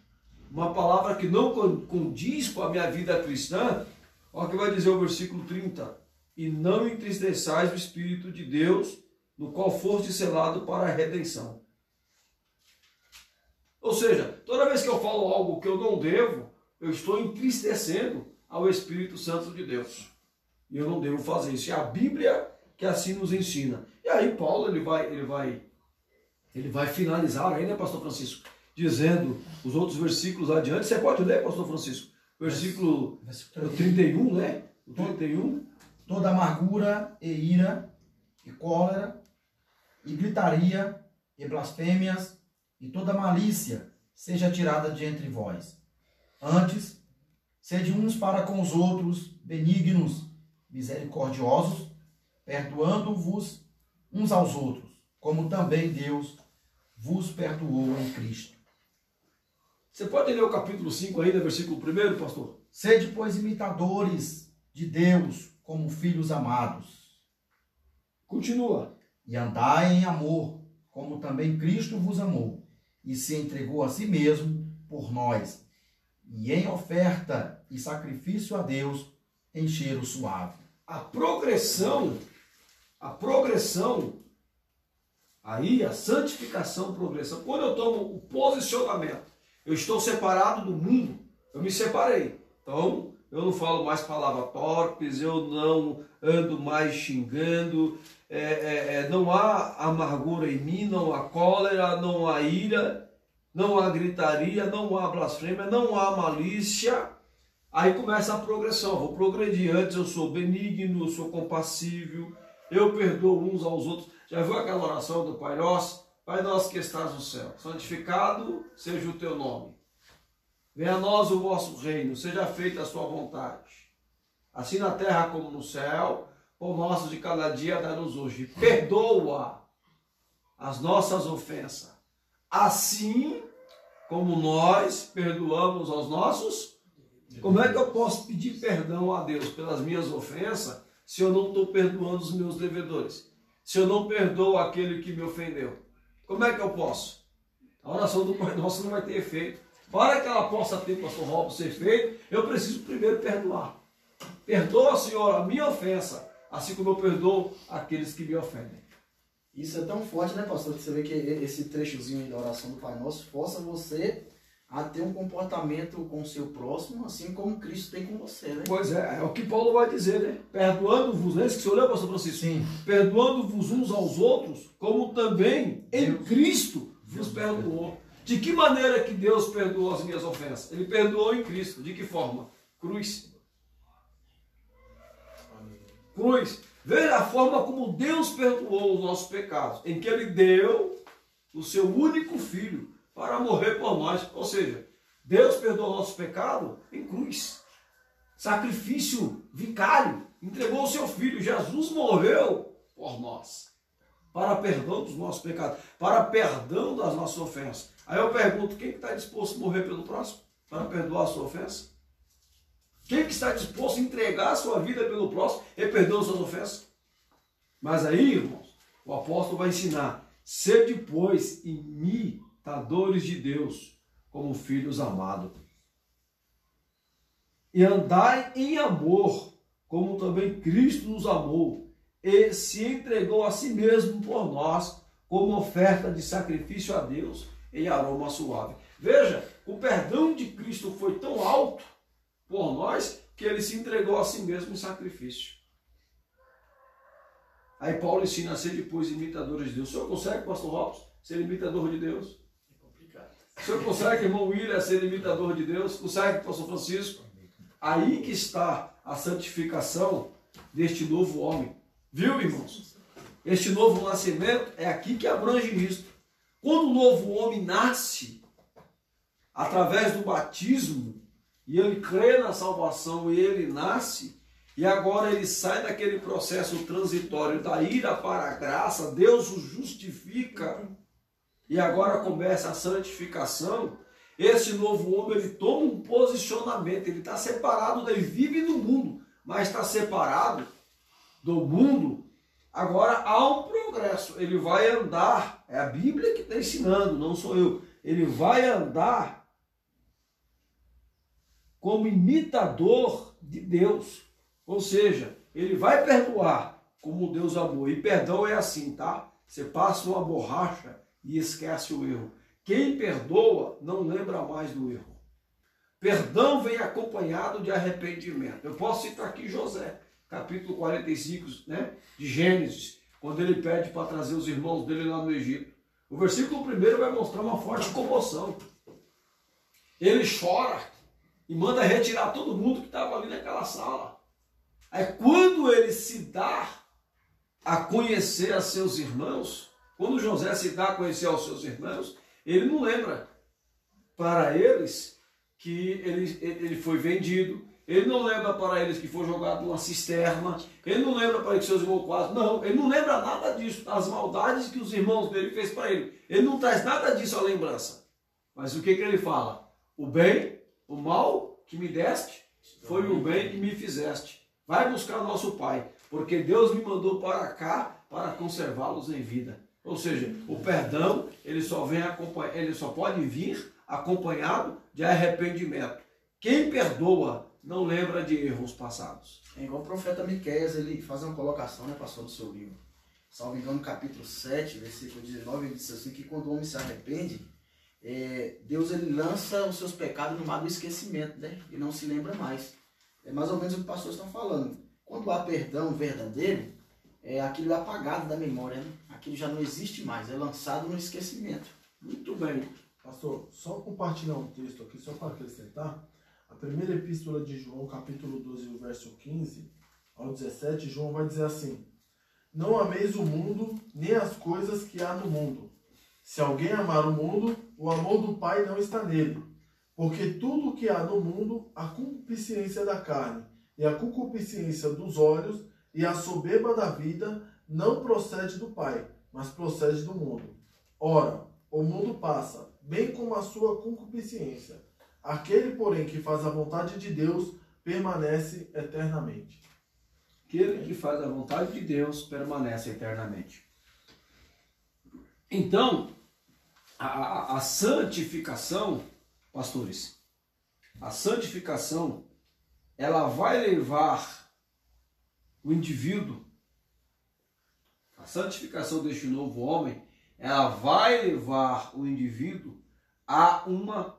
uma palavra que não condiz com a minha vida cristã, olha o que vai dizer o versículo 30. E não entristeçais o Espírito de Deus, no qual foste selado para a redenção. Ou seja, toda vez que eu falo algo que eu não devo, eu estou entristecendo ao Espírito Santo de Deus. E eu não devo fazer isso. É a Bíblia que assim nos ensina. E aí Paulo ele vai finalizar aí, né, pastor Francisco? Dizendo os outros versículos adiante. Você pode ler, pastor Francisco? Versículo 31, né? O 31. Toda amargura e ira e cólera e gritaria e blasfêmias e toda malícia seja tirada de entre vós. Antes, sede uns para com os outros benignos, misericordiosos, perdoando-vos uns aos outros, como também Deus vos perdoou em Cristo. Você pode ler o capítulo 5 ainda, versículo 1, pastor? Sede, pois, imitadores de Deus como filhos amados. Continua. E andai em amor, como também Cristo vos amou, e se entregou a si mesmo por nós, e em oferta e sacrifício a Deus em cheiro suave. A progressão, aí a santificação, progressão. Quando eu tomo o posicionamento, eu estou separado do mundo, eu me separei. Então, eu não falo mais palavras torpes, eu não ando mais xingando, não há amargura em mim, não há cólera, não há ira, não há gritaria, não há blasfêmia, não há malícia. Aí começa a progressão, vou progredir. Antes eu sou benigno, eu sou compassível, eu perdoo uns aos outros. Já viu aquela oração do Pai Nosso? Pai nosso que estás no céu, santificado seja o teu nome. Venha a nós o vosso reino, seja feita a sua vontade. Assim na terra como no céu, o nosso de cada dia dá-nos hoje. Perdoa as nossas ofensas, assim como nós perdoamos aos nossos. Como é que eu posso pedir perdão a Deus pelas minhas ofensas se eu não estou perdoando os meus devedores? Se eu não perdoo aquele que me ofendeu? Como é que eu posso? A oração do Pai Nosso não vai ter efeito. Para que ela possa ter, pastor Robson, ser feita, eu preciso primeiro perdoar. Perdoa, Senhor, a minha ofensa, assim como eu perdoo aqueles que me ofendem. Isso é tão forte, né, pastor, que você vê que esse trechozinho aí da oração do Pai Nosso força você a ter um comportamento com o seu próximo, assim como Cristo tem com você, né? Pois é o que Paulo vai dizer, né? Perdoando-vos, é isso que o senhor leu, pastor Francisco? Sim. Perdoando-vos uns aos outros, como também em Cristo vos perdoou. De que maneira que Deus perdoou as minhas ofensas? Ele perdoou em Cristo. De que forma? Cruz. Cruz. Veja a forma como Deus perdoou os nossos pecados, em que Ele deu o seu único Filho para morrer por nós. Ou seja, Deus perdoou o nosso pecado em cruz. Sacrifício vicário. Entregou o seu Filho. Jesus morreu por nós. Para perdão dos nossos pecados. Para perdão das nossas ofensas. Aí eu pergunto, quem está disposto a morrer pelo próximo? Para perdoar a sua ofensa? Quem que está disposto a entregar a sua vida pelo próximo e perdoar as suas ofensas? Mas aí, irmãos, o apóstolo vai ensinar. Sede, pois, imitadores de Deus, como filhos amados. E andai em amor, como também Cristo nos amou, e se entregou a si mesmo por nós, como oferta de sacrifício a Deus, em aroma suave. Veja, o perdão de Cristo foi tão alto por nós, que ele se entregou a si mesmo em sacrifício. Aí Paulo ensina a ser depois imitadores de Deus. O senhor consegue, pastor Robson, ser imitador de Deus? É complicado. O senhor consegue, irmão William, ser imitador de Deus? Consegue, pastor Francisco? Aí que está a santificação deste novo homem. Viu, irmãos? este novo nascimento é aqui que abrange isso. Quando o novo homem nasce, através do batismo, e ele crê na salvação e ele nasce, e agora ele sai daquele processo transitório da ira para a graça, Deus o justifica, e agora começa a santificação. Esse novo homem, ele toma um posicionamento, ele está separado, ele vive no mundo, mas está separado do mundo. Agora há um progresso, ele vai andar, é a Bíblia que está ensinando, não sou eu, ele vai andar como imitador de Deus, ou seja, ele vai perdoar como Deus amou, e perdão é assim, tá? Você passa uma borracha e esquece o erro. Quem perdoa não lembra mais do erro. Perdão vem acompanhado de arrependimento. Eu posso citar aqui José, capítulo 45, né, de Gênesis, quando ele pede para trazer os irmãos dele lá no Egito. O versículo 1 vai mostrar uma forte comoção. Ele chora e manda retirar todo mundo que estava ali naquela sala. Aí quando ele se dá a conhecer a seus irmãos, quando José se dá a conhecer aos seus irmãos, ele não lembra para eles que ele foi vendido, ele não lembra para eles que foi jogado numa cisterna, ele não lembra para eles que seus irmãos quase, não, ele não lembra nada disso, das maldades que os irmãos dele fez para ele não traz nada disso à lembrança. Mas o que ele fala? O bem, o mal que me deste, foi o bem que me fizeste. Vai buscar nosso pai, porque Deus me mandou para cá para conservá-los em vida. Ou seja, o perdão, ele só pode vir acompanhado de arrependimento. Quem perdoa não lembra de erros passados. É igual o profeta Miqueias, ele faz uma colocação, né, pastor, do seu livro. Salvo engano, capítulo 7, versículo 19, ele diz assim, que quando o homem se arrepende, Deus ele lança os seus pecados no mar do esquecimento, né? E não se lembra mais. É mais ou menos o que os pastores estão falando. Quando há perdão verdadeiro, aquilo é apagado da memória, né? Aquilo já não existe mais, é lançado no esquecimento. Muito bem. Pastor, só compartilhar um texto aqui, só para acrescentar. A primeira epístola de João, capítulo 12, o verso 15 ao 17, João vai dizer assim: não ameis o mundo, nem as coisas que há no mundo. Se alguém amar o mundo, o amor do Pai não está nele. Porque tudo o que há no mundo, a concupiscência da carne, e a concupiscência dos olhos, e a soberba da vida, não procede do Pai, mas procede do mundo. Ora, o mundo passa, bem como a sua concupiscência. Aquele, porém, que faz a vontade de Deus, permanece eternamente. Aquele que faz a vontade de Deus permanece eternamente. Então, a santificação, pastores, a santificação, ela vai levar o indivíduo, a santificação deste novo homem, ela vai levar o indivíduo a uma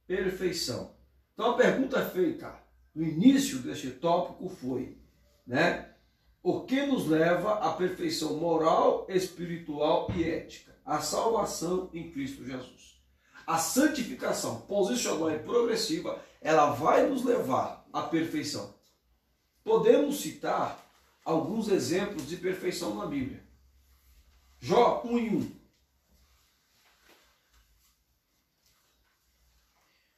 perfeição. Então a pergunta feita no início deste tópico foi, né? O que nos leva à perfeição moral, espiritual e ética? A salvação em Cristo Jesus. A santificação posicional e progressiva, ela vai nos levar à perfeição. Podemos citar alguns exemplos de perfeição na Bíblia. Jó 1:1.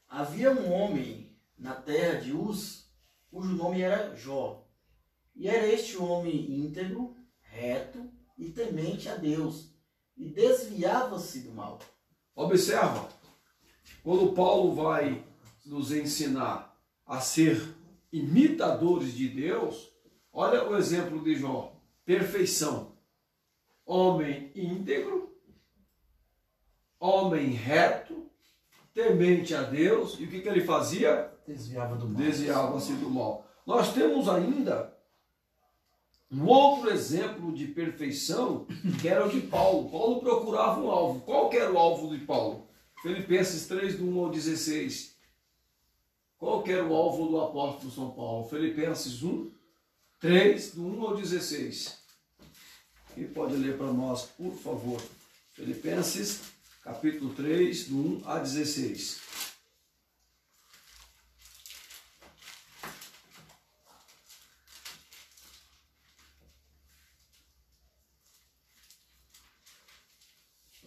Havia um homem na terra de Uz, cujo nome era Jó. E era este homem íntegro, reto e temente a Deus, e desviava-se do mal. Observa, quando Paulo vai nos ensinar a ser imitadores de Deus, olha o exemplo de Jó. Perfeição. Homem íntegro, homem reto, temente a Deus. E o que ele fazia? Desviava do mal. Desviava-se do mal. Nós temos ainda um outro exemplo de perfeição, que era o de Paulo. Paulo procurava um alvo. Qual que era o alvo de Paulo? Filipenses 3, do 1 ao 16. Qual que era o alvo do apóstolo São Paulo? Filipenses 1, 3, do 1 ao 16. Quem pode ler para nós, por favor? Filipenses, capítulo 3, do 1 a 16.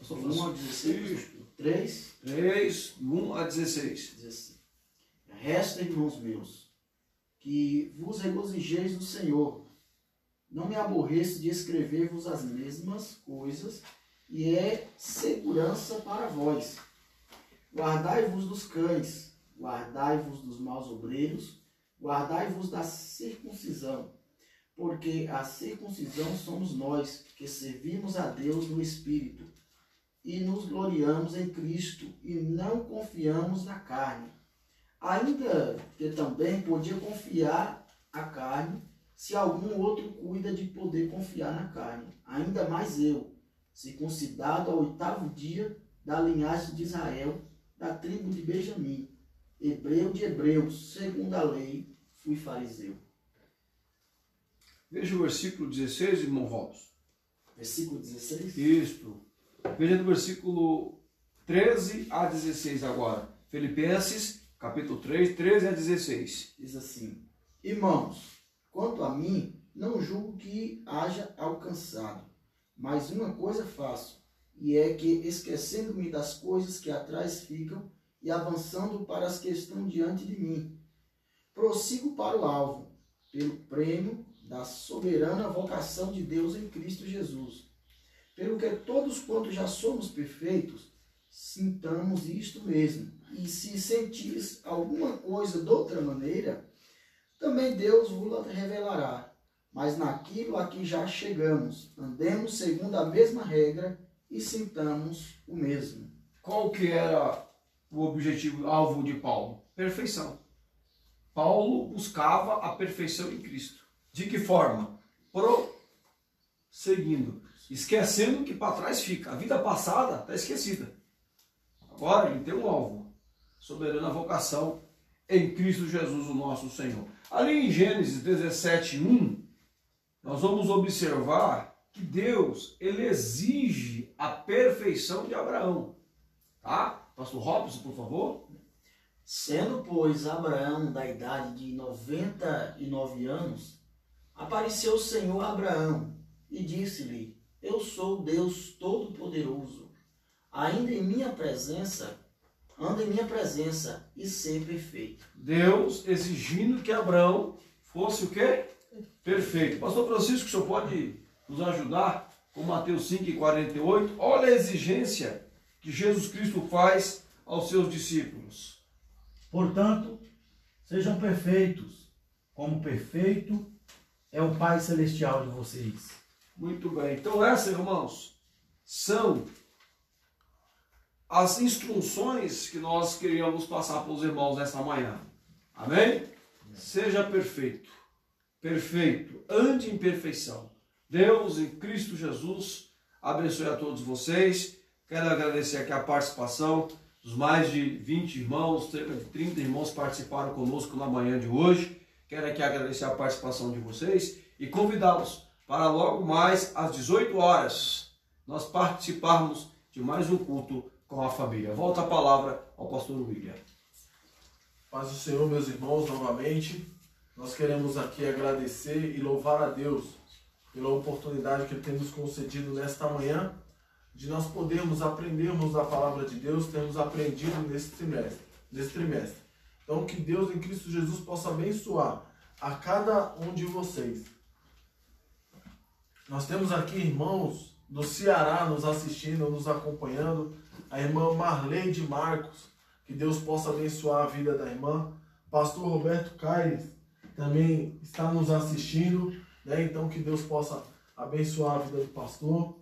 Pastor Francisco, 1 a 16, 3. 3, 1 a 16. Diz assim: resta, irmãos meus, que vos regozijeis no Senhor. Não me aborreço de escrever-vos as mesmas coisas, e é segurança para vós. Guardai-vos dos cães, guardai-vos dos maus obreiros, guardai-vos da circuncisão, porque a circuncisão somos nós, que servimos a Deus no Espírito, e nos gloriamos em Cristo, e não confiamos na carne. Ainda que também podia confiar a carne, se algum outro cuida de poder confiar na carne. Ainda mais eu, circuncidado ao 8º dia, da linhagem de Israel, da tribo de Benjamim, hebreu de hebreus, segundo a lei, fui fariseu. Veja o versículo 16, irmão Robson. Versículo 16? Isto. Veja do versículo 13 a 16 agora. Filipenses, capítulo 3, 13 a 16. Diz assim: irmãos, quanto a mim, não julgo que haja alcançado, mas uma coisa faço, e é que, esquecendo-me das coisas que atrás ficam e avançando para as que estão diante de mim, prossigo para o alvo, pelo prêmio da soberana vocação de Deus em Cristo Jesus. Pelo que todos quantos já somos perfeitos, sintamos isto mesmo. E se sentis alguma coisa de outra maneira, também Deus vos revelará. Mas naquilo a que já chegamos, andemos segundo a mesma regra e sintamos o mesmo. Qual que era o objetivo, alvo de Paulo? Perfeição. Paulo buscava a perfeição em Cristo. De que forma? Prosseguindo. Esquecendo o que para trás fica. A vida passada está esquecida. Agora ele tem um alvo. Soberana vocação em Cristo Jesus, o nosso Senhor. Ali em Gênesis 17:1, nós vamos observar que Deus, ele exige a perfeição de Abraão. Tá? Pastor Robson, por favor. Sendo, pois, Abraão da idade de 99 anos, apareceu o Senhor a Abraão e disse-lhe: eu sou Deus Todo-Poderoso. Anda em minha presença e ser perfeito. Deus exigindo que Abraão fosse o quê? Perfeito. Pastor Francisco, o senhor pode nos ajudar com Mateus 5:48? Olha a exigência que Jesus Cristo faz aos seus discípulos. Portanto, sejam perfeitos, como perfeito é o Pai Celestial de vocês. Muito bem. Então essas, irmãos, são as instruções que nós queríamos passar para os irmãos nesta manhã. Amém? Seja perfeito. Perfeito. Ande em perfeição. Deus, em Cristo Jesus, abençoe a todos vocês. Quero agradecer aqui a participação dos mais de 20 irmãos, cerca de 30 irmãos participaram conosco na manhã de hoje. Quero aqui agradecer a participação de vocês e convidá-los para logo mais às 18 horas nós participarmos de mais um culto com a família. Volta a palavra ao pastor William. Paz do Senhor, meus irmãos, novamente. Nós queremos aqui agradecer e louvar a Deus pela oportunidade que Ele tem nos concedido nesta manhã, de nós podermos aprendermos a palavra de Deus, termos aprendido nesse trimestre. Então, que Deus em Cristo Jesus possa abençoar a cada um de vocês. Nós temos aqui irmãos do Ceará nos assistindo, nos acompanhando. A irmã Marleide Marcos, que Deus possa abençoar a vida da irmã. Pastor Roberto Caires também está nos assistindo, né? Então que Deus possa abençoar a vida do pastor.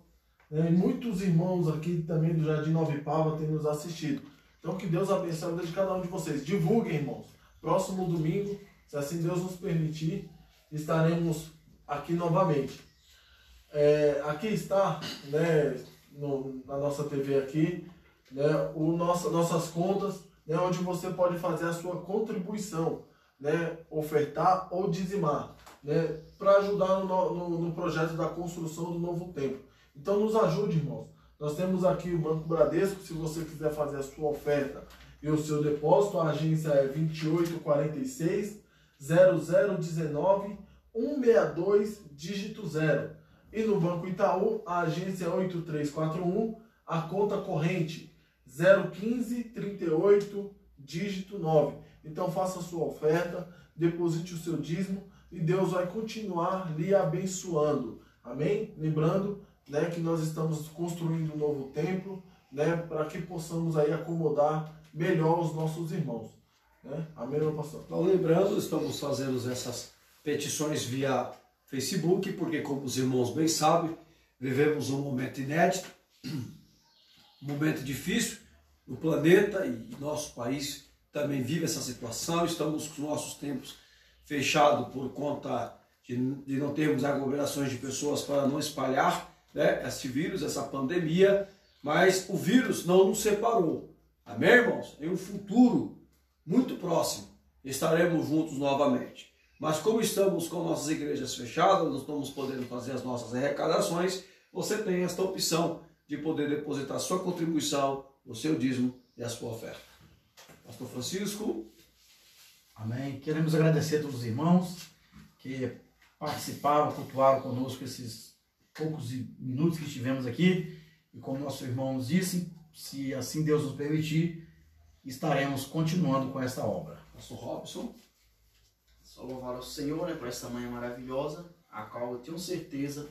E muitos irmãos aqui também do Jardim Nova Ipava têm nos assistido. Então que Deus abençoe a vida de cada um de vocês. Divulguem, irmãos. Próximo domingo, se assim Deus nos permitir, estaremos aqui novamente. Aqui está, né, na nossa TV aqui, né, nossas contas, né, onde você pode fazer a sua contribuição, né, ofertar ou dizimar, né, para ajudar no projeto da construção do novo templo. Então nos ajude, irmãos. Nós temos aqui o Banco Bradesco, se você quiser fazer a sua oferta e o seu depósito, a agência é 2846 0019 162 dígito 0. E no Banco Itaú, a agência é 8341 a conta corrente 015 38 dígito 9. Então faça a sua oferta, deposite o seu dízimo e Deus vai continuar lhe abençoando. Amém? Lembrando, né, que nós estamos construindo um novo templo, né, para que possamos aí acomodar melhor os nossos irmãos. Né? Amém, meu pastor? Então, lembrando, estamos fazendo essas petições via Facebook, porque, como os irmãos bem sabem, vivemos um momento inédito, um momento difícil no planeta, e nosso país também vive essa situação. Estamos com nossos templos fechados por conta de não termos aglomerações de pessoas para não espalhar, né, esse vírus, essa pandemia, mas o vírus não nos separou. Amém, irmãos? Em um futuro muito próximo estaremos juntos novamente. Mas como estamos com nossas igrejas fechadas, não estamos podendo fazer as nossas arrecadações, você tem esta opção de poder depositar sua contribuição, o seu dízimo e a sua oferta. Pastor Francisco. Amém. Queremos agradecer a todos os irmãos que participaram, cultuaram conosco esses poucos minutos que estivemos aqui. E como nossos irmãos disse, se assim Deus nos permitir, estaremos continuando com esta obra. Pastor Robson. Só louvar ao Senhor, né, por essa manhã maravilhosa, a qual eu tenho certeza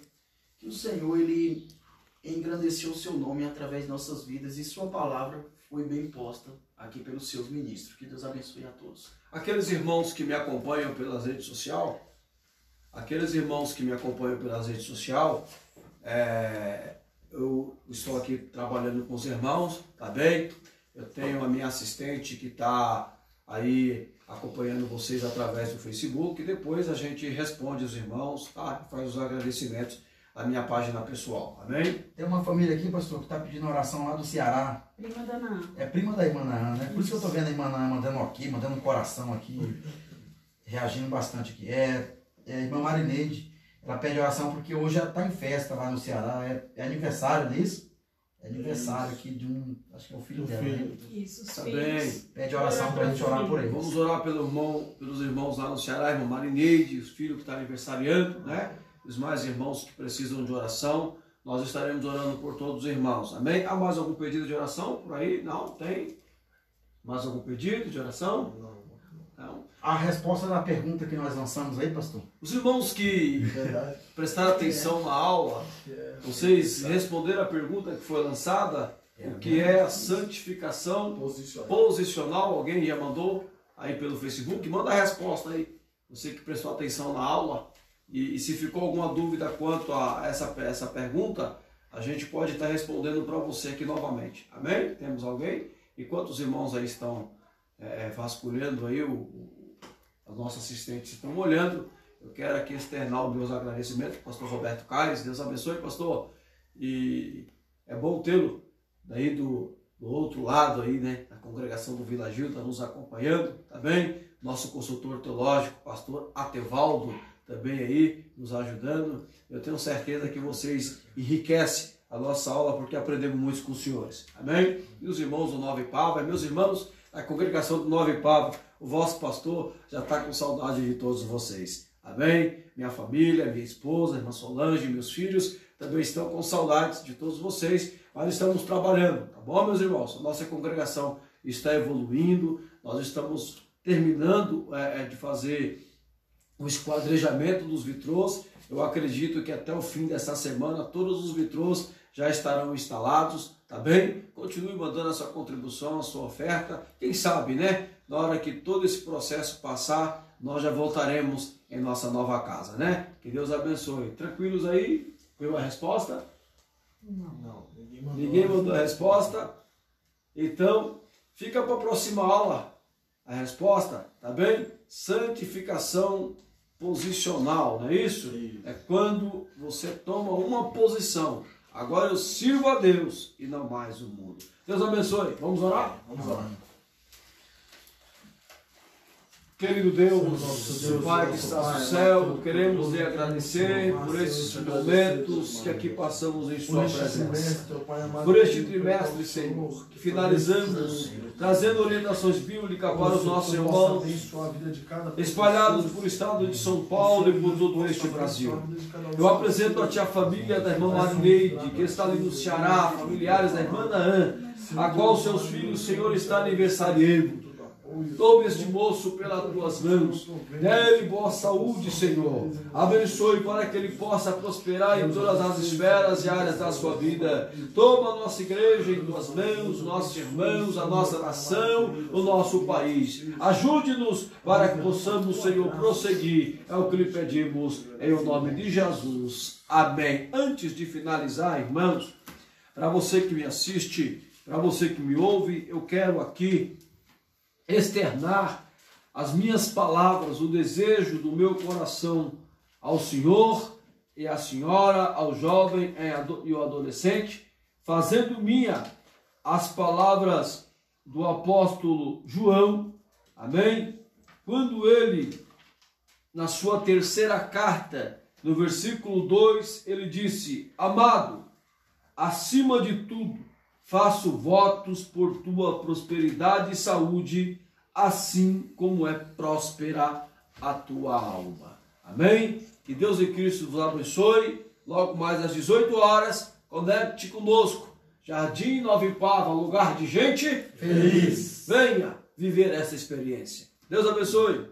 que o Senhor, Ele engrandeceu o seu nome através de nossas vidas e sua palavra foi bem posta aqui pelos seus ministros. Que Deus abençoe a todos. Aqueles irmãos que me acompanham pelas redes sociais, eu estou aqui trabalhando com os irmãos, tá bem? Eu tenho a minha assistente que está aí acompanhando vocês através do Facebook, e depois a gente responde os irmãos, tá? Faz os agradecimentos à minha página pessoal, amém? Tem uma família aqui, pastor, que está pedindo oração lá do Ceará. Prima da Naã. É prima da irmã Naã, né? Por isso que eu estou vendo a irmã Naã mandando aqui, mandando um coração aqui, reagindo bastante aqui. É a irmã Marineide, ela pede oração porque hoje ela está em festa lá no Ceará, é aniversário disso? É aniversário aqui de acho que é o filho dela, né? Isso, os Tá filhos. bem. Pede oração para a gente orar por eles. Vamos orar pelos irmãos lá no Ceará, irmão Marineide, os filhos que estão aniversariando, né? Os mais irmãos que precisam de oração. Nós estaremos orando por todos os irmãos, amém? Há mais algum pedido de oração por aí? Não, tem? Mais algum pedido de oração? Não. A resposta da pergunta que nós lançamos aí, pastor? Os irmãos que Verdade. prestaram atenção na aula, vocês responderam a pergunta que foi lançada, o que é a santificação posicional? Alguém já mandou aí pelo Facebook? Manda a resposta aí. Você que prestou atenção na aula, e se ficou alguma dúvida quanto a essa pergunta, a gente pode estar respondendo para você aqui novamente. Amém? Temos alguém? Enquanto os irmãos aí estão vasculhando aí, os nossos assistentes estão olhando, eu quero aqui externar os meus agradecimentos ao pastor Roberto Caires. Deus abençoe, pastor. E é bom tê-lo daí do outro lado aí, né? A congregação do Vila Gil está nos acompanhando, tá bem? Nosso consultor teológico, pastor Atevaldo, também aí nos ajudando. Eu tenho certeza que vocês enriquecem a nossa aula porque aprendemos muito com os senhores. Amém? E os irmãos do Nova Ipava, meus irmãos, a congregação do Nova Ipava, o vosso pastor já está com saudade de todos vocês. Amém? Minha família, minha esposa, irmã Solange, meus filhos também estão com saudades de todos vocês, mas estamos trabalhando, tá bom, meus irmãos? A nossa congregação está evoluindo, nós estamos terminando de fazer o esquadrejamento dos vitrôs. Eu acredito que até o fim dessa semana todos os vitrôs já estarão instalados, tá bem? Continue mandando a sua contribuição, a sua oferta. Quem sabe, né? Na hora que todo esse processo passar, nós já voltaremos em nossa nova casa, né? Que Deus abençoe. Tranquilos aí? Viu a resposta? Não, Ninguém mandou a resposta. Então, fica para a próxima aula a resposta, tá bem? Santificação posicional, não é isso? É quando você toma uma posição. Agora eu sirvo a Deus e não mais o mundo. Deus abençoe. Vamos orar? Vamos orar. Querido Deus, Nosso Deus, Pai que nosso está Pai, no céu, amado, queremos lhe todo agradecer poderoso, por esses Senhor, momentos Deus, que aqui passamos em por Sua este presença. trimestre, ó Pai amado, Por este que trimestre, o Senhor, que que finalizamos, Senhor, trazendo orientações bíblicas para os nossos possa irmãos, abençoar a vida de cada pessoa, espalhados por estado de São Paulo e por todo este Brasil. Eu apresento a Ti a família da irmã Marineide, que está ali no Ceará, familiares da irmã Naã, a qual seus filhos, Senhor, está aniversariando. Tome este moço pelas tuas mãos, dê-lhe boa saúde, Senhor. Abençoe para que ele possa prosperar em todas as esferas e áreas da sua vida. Toma a nossa igreja em tuas mãos, nossos irmãos, a nossa nação, o nosso país. Ajude-nos para que possamos, Senhor, prosseguir. É o que lhe pedimos em o nome de Jesus. Amém. Antes de finalizar, irmãos, para você que me assiste, para você que me ouve, eu quero aqui externar as minhas palavras, o desejo do meu coração ao Senhor e à senhora, ao jovem e ao adolescente, fazendo minha as palavras do apóstolo João, amém? Quando ele, na sua terceira carta, no versículo 2, ele disse: amado, acima de tudo, faço votos por tua prosperidade e saúde, assim como é próspera a tua alma. Amém? Que Deus em Cristo vos abençoe. Logo mais às 18 horas, conecte conosco. Jardim Nova Ipava, lugar de gente feliz. Venha viver essa experiência. Deus abençoe.